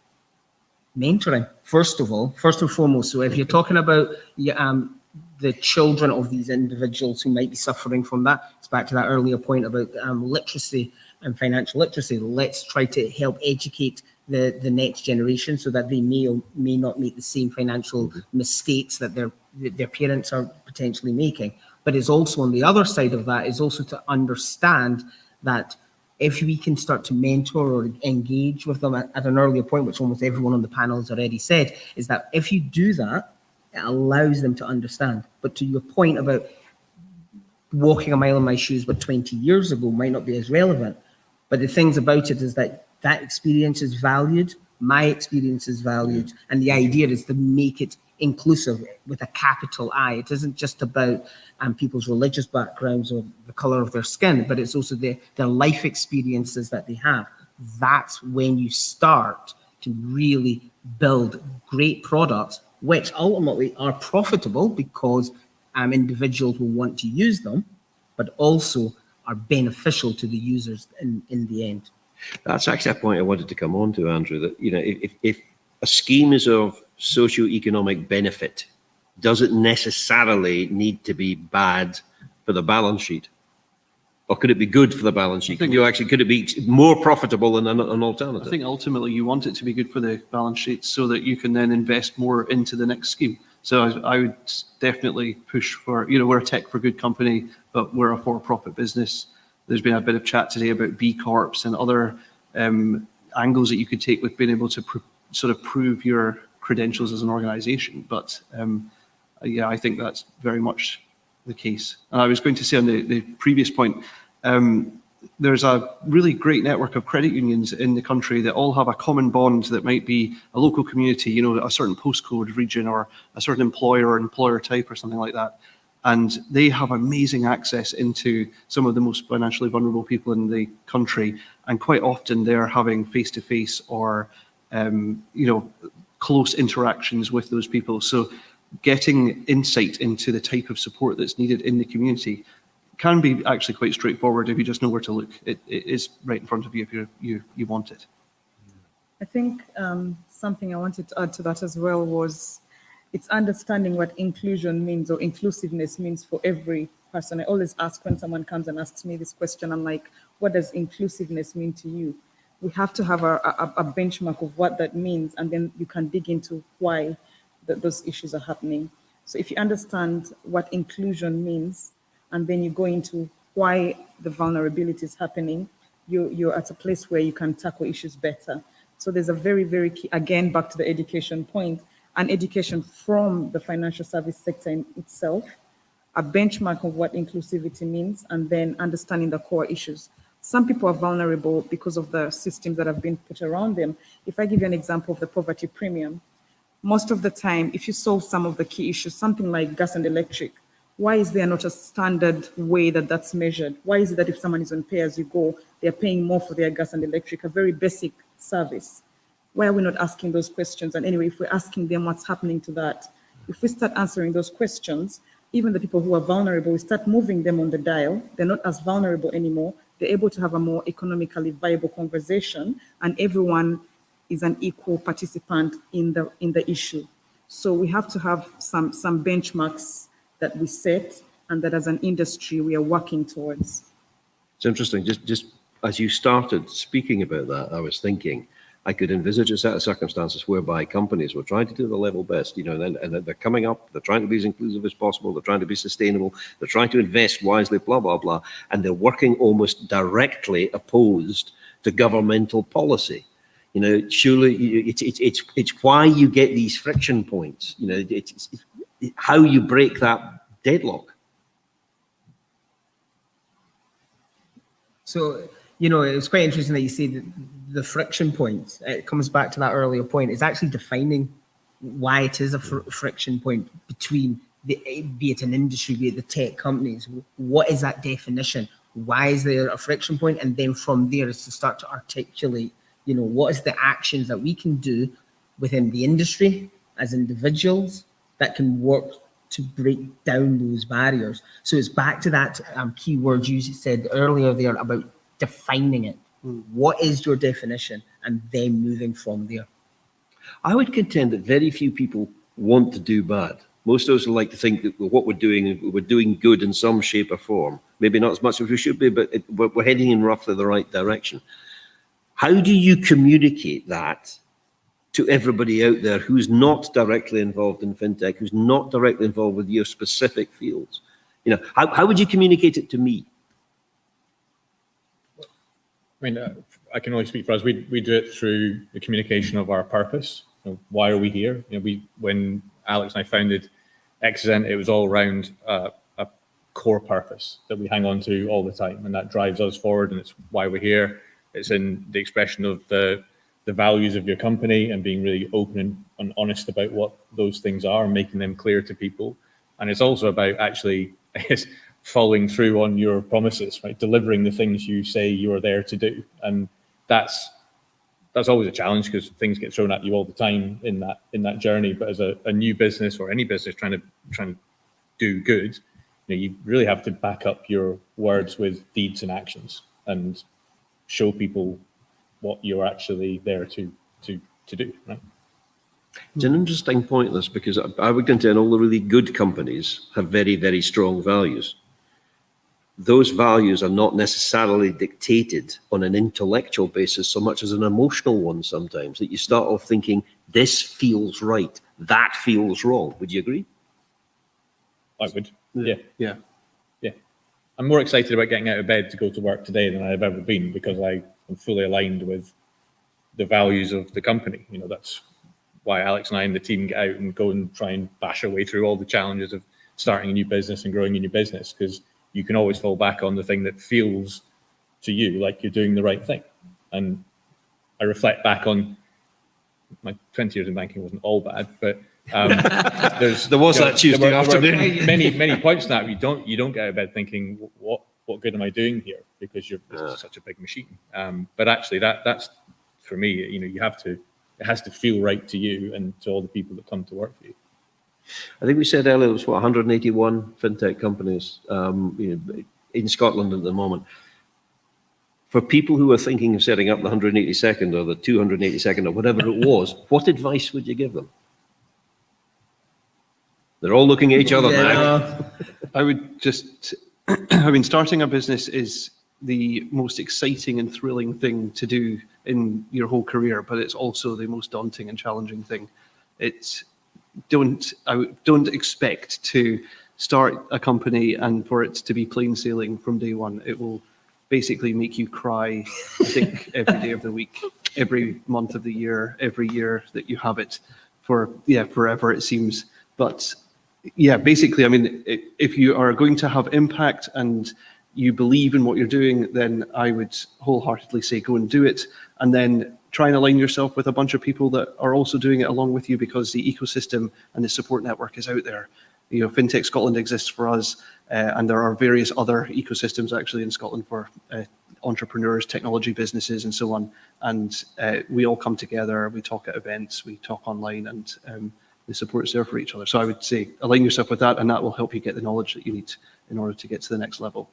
Mentoring, first and foremost. So if you're talking about the children of these individuals who might be suffering from that, it's back to that earlier point about literacy and financial literacy. Let's try to help educate the next generation so that they may or may not make the same financial mistakes that their parents are potentially making. But it's also on the other side of that is also to understand that if we can start to mentor or engage with them at an earlier point, which almost everyone on the panel has already said, is that if you do that, it allows them to understand. But to your point about walking a mile in my shoes, but 20 years ago might not be as relevant. But the things about it is that that experience is valued, my experience is valued, and the idea is to make it inclusive with a capital I. It isn't just about people's religious backgrounds or the color of their skin, but it's also their life experiences that they have. That's when you start to really build great products, which ultimately are profitable because individuals will want to use them, but also are beneficial to the users in the end. That's actually a point I wanted to come on to, Andrew, that, you know, if a scheme is of socio-economic benefit, does it necessarily need to be bad for the balance sheet? Or could it be good for the balance sheet? Could it be more profitable than an alternative? I think ultimately you want it to be good for the balance sheet so that you can then invest more into the next scheme. So I would definitely push for, you know, we're a tech for good company, but we're a for-profit business. There's been a bit of chat today about B Corps and other angles that you could take with being able to sort of prove your credentials as an organization. But yeah, I think that's very much the case. And I was going to say on the previous point, there's a really great network of credit unions in the country that all have a common bond that might be a local community, you know, a certain postcode region or a certain employer or employer type or something like that. And they have amazing access into some of the most financially vulnerable people in the country. And quite often they're having face-to-face or, you know, close interactions with those people. So getting insight into the type of support that's needed in the community can be actually quite straightforward if you just know where to look. It is right in front of you if you want it. I think something I wanted to add to that as well was it's understanding what inclusion means or inclusiveness means for every person. I always ask when someone comes and asks me this question, I'm like, what does inclusiveness mean to you? We have to have a benchmark of what that means, and then you can dig into why those issues are happening. So if you understand what inclusion means, and then you go into why the vulnerability is happening, you're at a place where you can tackle issues better. So there's a very, very key, again, back to the education point, an education from the financial service sector in itself, a benchmark of what inclusivity means, and then understanding the core issues. Some people are vulnerable because of the systems that have been put around them. If I give you an example of the poverty premium, most of the time, if you solve some of the key issues, something like gas and electric, why is there not a standard way that that's measured? Why is it that if someone is on pay-as-you-go, they're paying more for their gas and electric, a very basic service? Why are we not asking those questions? And anyway, if we're asking them what's happening to that, if we start answering those questions, even the people who are vulnerable, we start moving them on the dial. They're not as vulnerable anymore. They're able to have a more economically viable conversation, and everyone is an equal participant in the issue. So we have to have some benchmarks that we set and that as an industry we are working towards. It's interesting. Just as you started speaking about that, I was thinking I could envisage a set of circumstances whereby companies were trying to do the level best, you know, and they're coming up, they're trying to be as inclusive as possible, they're trying to be sustainable, they're trying to invest wisely, blah, blah, blah, and they're working almost directly opposed to governmental policy. You know, surely it's why you get these friction points. You know, it's how you break that deadlock. So, you know, it's quite interesting that you say that the friction point, it comes back to that earlier point, is actually defining why it is a friction point between, be it an industry, be it the tech companies. What is that definition? Why is there a friction point? And then from there is to start to articulate, what is the actions that we can do within the industry as individuals that can work to break down those barriers. So it's back to that key word you said earlier there about defining it. What is your definition? And then moving from there. I would contend that very few people want to do bad. Most of us like to think that what we're doing good in some shape or form. Maybe not as much as we should be, but we're heading in roughly the right direction. How do you communicate that to everybody out there who's not directly involved in fintech, who's not directly involved with your specific fields? How would you communicate it to me? I mean, I can only speak for us. We do it through the communication of our purpose. Why are we here? When Alex and I founded Exizent, it was all around a core purpose that we hang on to all the time, and that drives us forward, and it's why we're here. It's in the expression of the values of your company and being really open and honest about what those things are and making them clear to people. And it's also about actually, I guess, following through on your promises, right? Delivering the things you say you're there to do. And that's always a challenge because things get thrown at you all the time in that journey. But as a new business or any business trying to do good, you really have to back up your words with deeds and actions and show people what you're actually there to do, right? It's an interesting point, this, because I would contend all the really good companies have very, very strong values. Those values are not necessarily dictated on an intellectual basis so much as an emotional one sometimes, that you start off thinking, this feels right, that feels wrong. Would you agree? I would, yeah. I'm more excited about getting out of bed to go to work today than I've ever been because I am fully aligned with the values of the company. That's why Alex and I and the team get out and go and try and bash our way through all the challenges of starting a new business and growing a new business, because you can always fall back on the thing that feels to you like you're doing the right thing. And I reflect back on my 20 years in banking wasn't all bad, but there was that Tuesday afternoon. Many points in that you don't get out of bed thinking what good am I doing here, because you're such a big machine. But actually that's for me, it has to feel right to you and to all the people that come to work for you. I think we said earlier it was 181 fintech companies in Scotland at the moment. For people who are thinking of setting up the 182nd or the 282nd or whatever it was, what advice would you give them? They're all looking at each other now. I would just, starting a business is the most exciting and thrilling thing to do in your whole career, but it's also the most daunting and challenging thing. Don't expect to start a company and for it to be plain sailing from day one. It will basically make you cry, I think, every day of the week, every month of the year, every year that you have it for, forever it seems. But basically, if you are going to have impact and you believe in what you're doing, then I would wholeheartedly say go and do it, and then try and align yourself with a bunch of people that are also doing it along with you, because the ecosystem and the support network is out there. Fintech Scotland exists for us, and there are various other ecosystems actually in Scotland for entrepreneurs, technology businesses, and so on. And we all come together, we talk at events, we talk online, and the support's there for each other. So I would say align yourself with that, and that will help you get the knowledge that you need in order to get to the next level.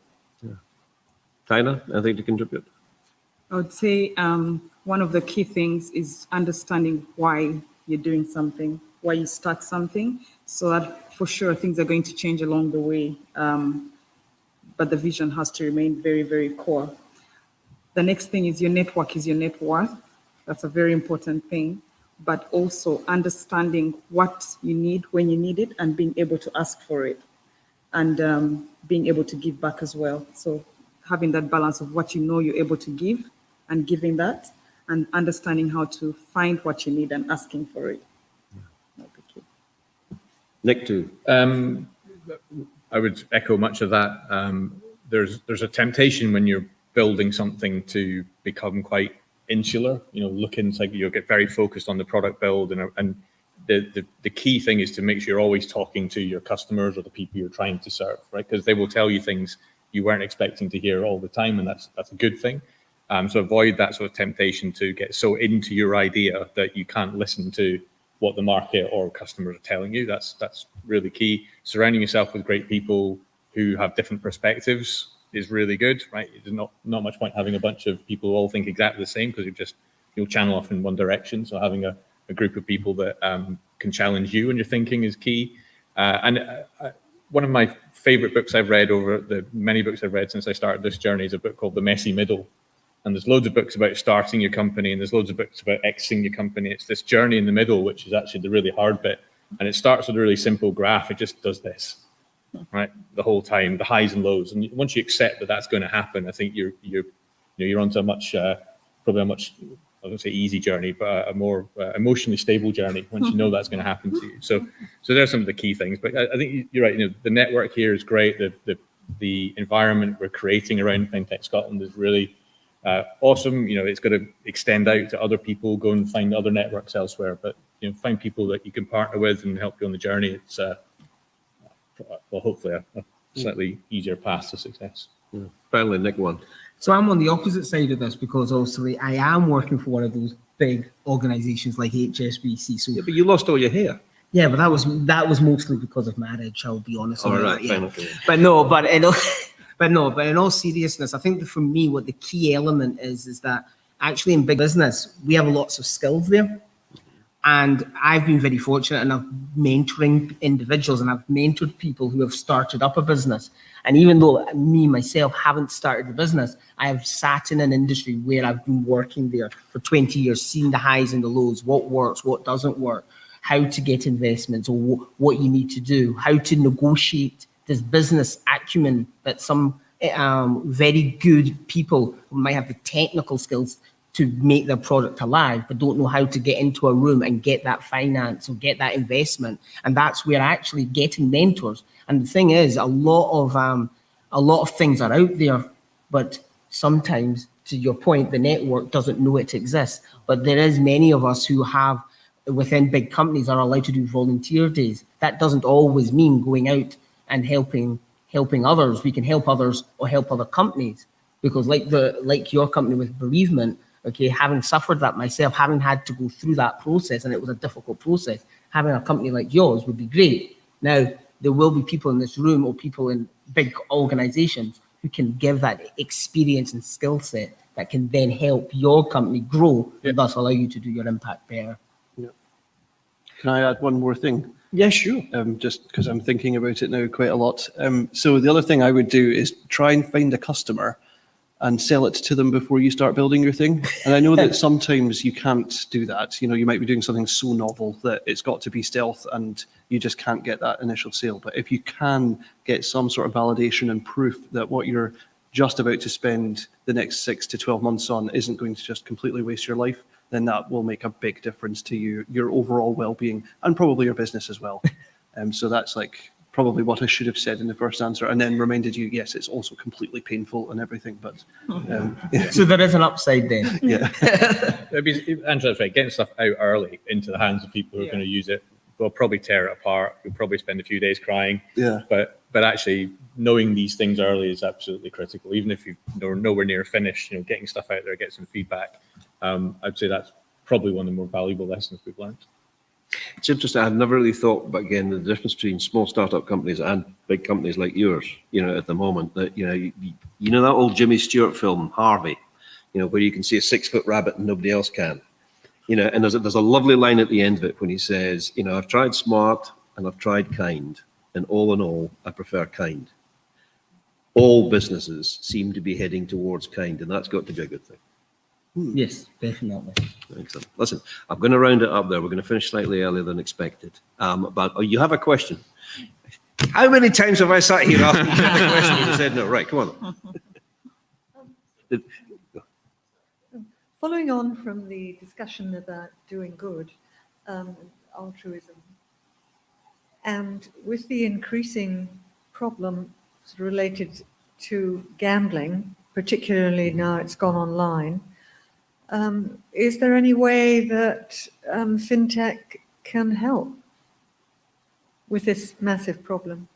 Tyler, anything to contribute? I would say one of the key things is understanding why you're doing something, why you start something, so that for sure things are going to change along the way. But the vision has to remain very, very core. The next thing is your network is your net worth. That's a very important thing. But also understanding what you need when you need it and being able to ask for it, and being able to give back as well. So having that balance of what you're able to give and giving that, and understanding how to find what you need and asking for it. Nick too. I would echo much of that. There's a temptation when you're building something to become quite insular, look inside, you'll get very focused on the product build, and the key thing is to make sure you're always talking to your customers or the people you're trying to serve, right? Because they will tell you things you weren't expecting to hear all the time, and that's a good thing. So avoid that sort of temptation to get so into your idea that you can't listen to what the market or customers are telling you. That's really key. Surrounding yourself with great people who have different perspectives is really good, right? There's not much point having a bunch of people who all think exactly the same, because you'll channel off in one direction. So having a group of people that can challenge you and your thinking is key. One of my favorite books I've read over the many books I've read since I started this journey is a book called The Messy Middle. And there's loads of books about starting your company, and there's loads of books about exiting your company. It's this journey in the middle, which is actually the really hard bit. And it starts with a really simple graph. It just does this, right, the whole time, the highs and lows. And once you accept that that's going to happen, I think you're onto probably a much, I wouldn't say easy journey, but a more emotionally stable journey once you know that's going to happen to you. So there's some of the key things. But I think you're right. The network here is great. The environment we're creating around Fintech Scotland is really awesome. It's got to extend out to other people. Go and find other networks elsewhere. But find people that you can partner with and help you on the journey. It's hopefully a slightly easier path to success. Yeah. Finally, Nick, one. So I'm on the opposite side of this, because obviously I am working for one of those big organisations like HSBC. So yeah, but you lost all your hair. Yeah, but that was mostly because of marriage. I'll be honest. All right, yeah. fine, okay. But in all seriousness, I think that for me, what the key element is that actually in big business we have lots of skills there. And I've been very fortunate, and I've mentoring individuals, and I've mentored people who have started up a business. And even though me, myself, haven't started a business, I have sat in an industry where I've been working there for 20 years, seeing the highs and the lows, what works, what doesn't work, how to get investments, or what you need to do, how to negotiate this business acumen that some very good people who might have the technical skills to make their product alive, but don't know how to get into a room and get that finance or get that investment. And that's where actually getting mentors. And the thing is, a lot of things are out there, but sometimes, to your point, the network doesn't know it exists. But there is many of us who have, within big companies, are allowed to do volunteer days. That doesn't always mean going out and helping others. We can help others or help other companies, because like your company with bereavement, okay, having suffered that myself, having had to go through that process, and it was a difficult process, having a company like yours would be great. Now, there will be people in this room or people in big organizations who can give that experience and skill set that can then help your company grow and thus allow you to do your impact better. Yeah. Can I add one more thing? Yeah, sure. Just because I'm thinking about it now quite a lot. So the other thing I would do is try and find a customer and sell it to them before you start building your thing. And I know that sometimes you can't do that. You might be doing something so novel that it's got to be stealth and you just can't get that initial sale. But if you can get some sort of validation and proof that what you're just about to spend the next 6 to 12 months on isn't going to just completely waste your life, then that will make a big difference to your overall well-being and probably your business as well. So that's probably what I should have said in the first answer, and then reminded you, yes, it's also completely painful and everything, but yeah. So there is an upside then. Yeah. Angela's right. Getting stuff out early into the hands of people who are going to use it will probably tear it apart. You'll probably spend a few days crying. Yeah. But actually knowing these things early is absolutely critical. Even if you're nowhere near finished, getting stuff out there, get some feedback. I'd say that's probably one of the more valuable lessons we've learned. It's interesting. I've never really thought, but again, the difference between small startup companies and big companies like yours, at the moment, that, that old Jimmy Stewart film, Harvey, where you can see a 6-foot rabbit and nobody else can, and there's a lovely line at the end of it when he says, I've tried smart and I've tried kind, and all in all, I prefer kind. All businesses seem to be heading towards kind, and that's got to be a good thing. Yes, definitely. Excellent. Listen, I'm going to round it up there. We're going to finish slightly earlier than expected. But you have a question. How many times have I sat here asking you the question and you said no? Right, come on. Following on from the discussion about doing good, altruism, and with the increasing problem related to gambling, particularly now it's gone online, Is there any way that Fintech can help with this massive problem?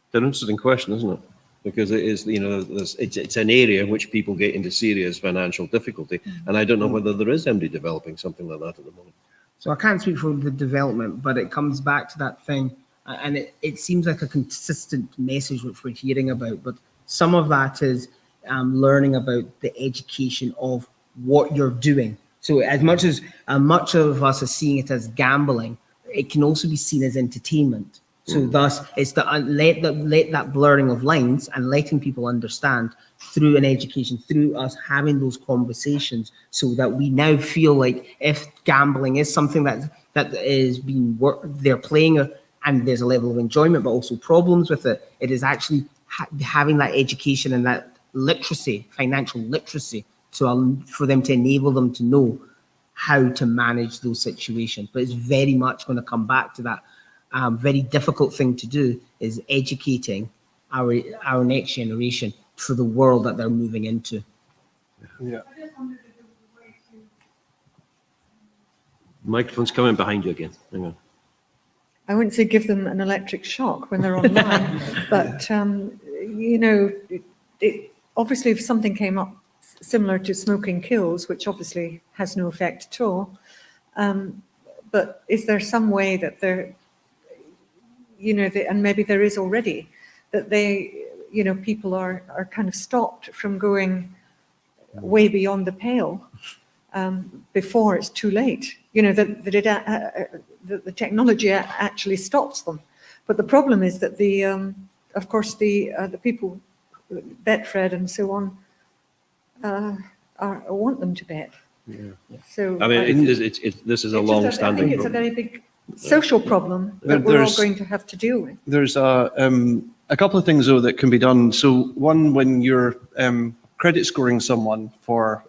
It's an interesting question, isn't it? Because it is, it's an area in which people get into serious financial difficulty. And I don't know whether there is anybody developing something like that at the moment. So I can't speak for the development, but it comes back to that thing. And it seems like a consistent message which we're hearing about. But some of that is learning about the education of what you're doing. So as much of us are seeing it as gambling, it can also be seen as entertainment. So thus, it's the let that blurring of lines and letting people understand through an education, through us having those conversations, so that we now feel like if gambling is something that is being they're playing and there's a level of enjoyment, but also problems with it, it is actually having that education and that literacy, financial literacy, for them to enable them to know how to manage those situations. But it's very much going to come back to that. Very difficult thing to do is educating our next generation for the world that they're moving into. Yeah. Microphone's coming behind you again. Hang on. I wouldn't say give them an electric shock when they're online, but obviously if something came up similar to smoking kills, which obviously has no effect at all, but is there some way that they're, and maybe there is already, that people are kind of stopped from going way beyond the pale before it's too late, that the technology actually stops them. But the problem is that of course the people, Betfred and so on, want them to bet. Yeah. So I mean, this is a long-standing I think it's a very big social problem that we're all going to have to deal with. There's a couple of things, though, that can be done. So one, when you're credit scoring someone for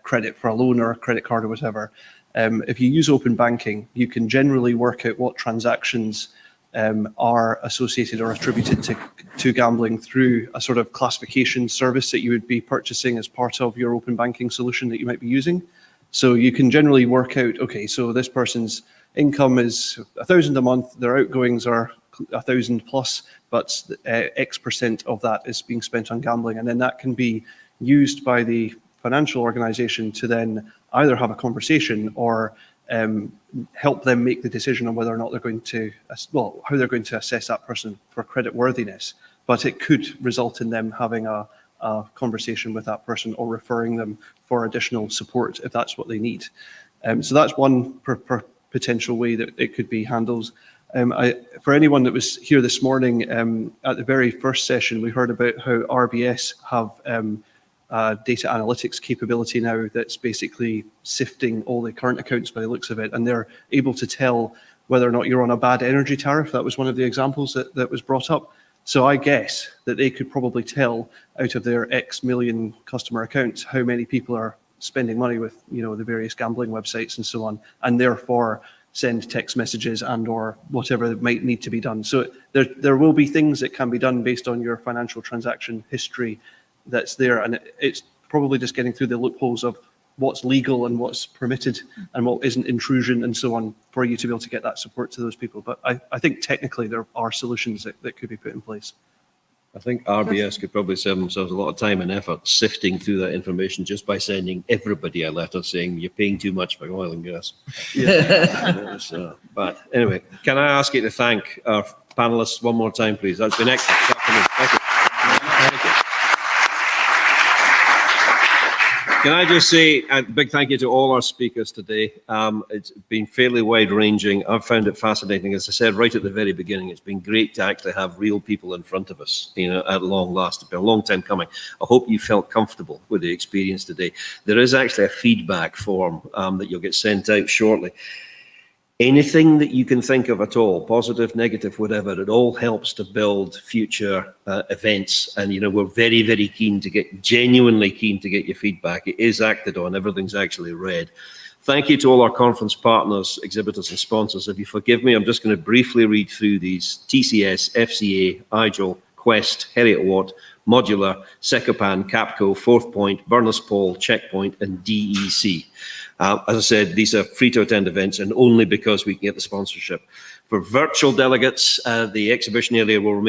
credit for a loan or a credit card or whatever, if you use open banking, you can generally work out what transactions are associated or attributed to gambling through a sort of classification service that you would be purchasing as part of your open banking solution that you might be using. So you can generally work out, okay, so this person's income is 1,000 a month, their outgoings are 1,000 plus, but X% of that is being spent on gambling. And then that can be used by the financial organization to then either have a conversation or help them make the decision on whether or not they're going to, how they're going to assess that person for credit worthiness. But it could result in them having a conversation with that person or referring them for additional support if that's what they need. So that's one potential way that it could be handled. For anyone that was here this morning, at the very first session, we heard about how RBS have data analytics capability now that's basically sifting all the current accounts by the looks of it, and they're able to tell whether or not you're on a bad energy tariff. That was one of the examples that was brought up. So I guess that they could probably tell out of their X million customer accounts how many people are spending money with the various gambling websites and so on, and therefore send text messages and or whatever might need to be done. So there will be things that can be done based on your financial transaction history that's there, and it's probably just getting through the loopholes of what's legal and what's permitted and what isn't intrusion and so on for you to be able to get that support to those people. But I think technically there are solutions that could be put in place. I think RBS could probably save themselves a lot of time and effort sifting through that information just by sending everybody a letter saying you're paying too much for oil and gas. Yeah. But anyway, can I ask you to thank our panelists one more time, please? That's been excellent. Thank you. Thank you. Can I just say a big thank you to all our speakers today. It's been fairly wide-ranging. I've found it fascinating. As I said right at the very beginning, it's been great to actually have real people in front of us, at long last. It's been a long time coming. I hope you felt comfortable with the experience today. There is actually a feedback form that you'll get sent out shortly. Anything that you can think of at all, positive, negative, whatever, it all helps to build future events. And, we're very, very genuinely keen to get your feedback. It is acted on. Everything's actually read. Thank you to all our conference partners, exhibitors and sponsors. If you forgive me, I'm just going to briefly read through these: TCS, FCA, IGEL, Quest, Heriot Watt, Modular, Secopan, Capco, Fourth Point, Burners Paul, Checkpoint, and DEC. As I said, these are free to attend events and only because we can get the sponsorship. For virtual delegates, the exhibition area will remain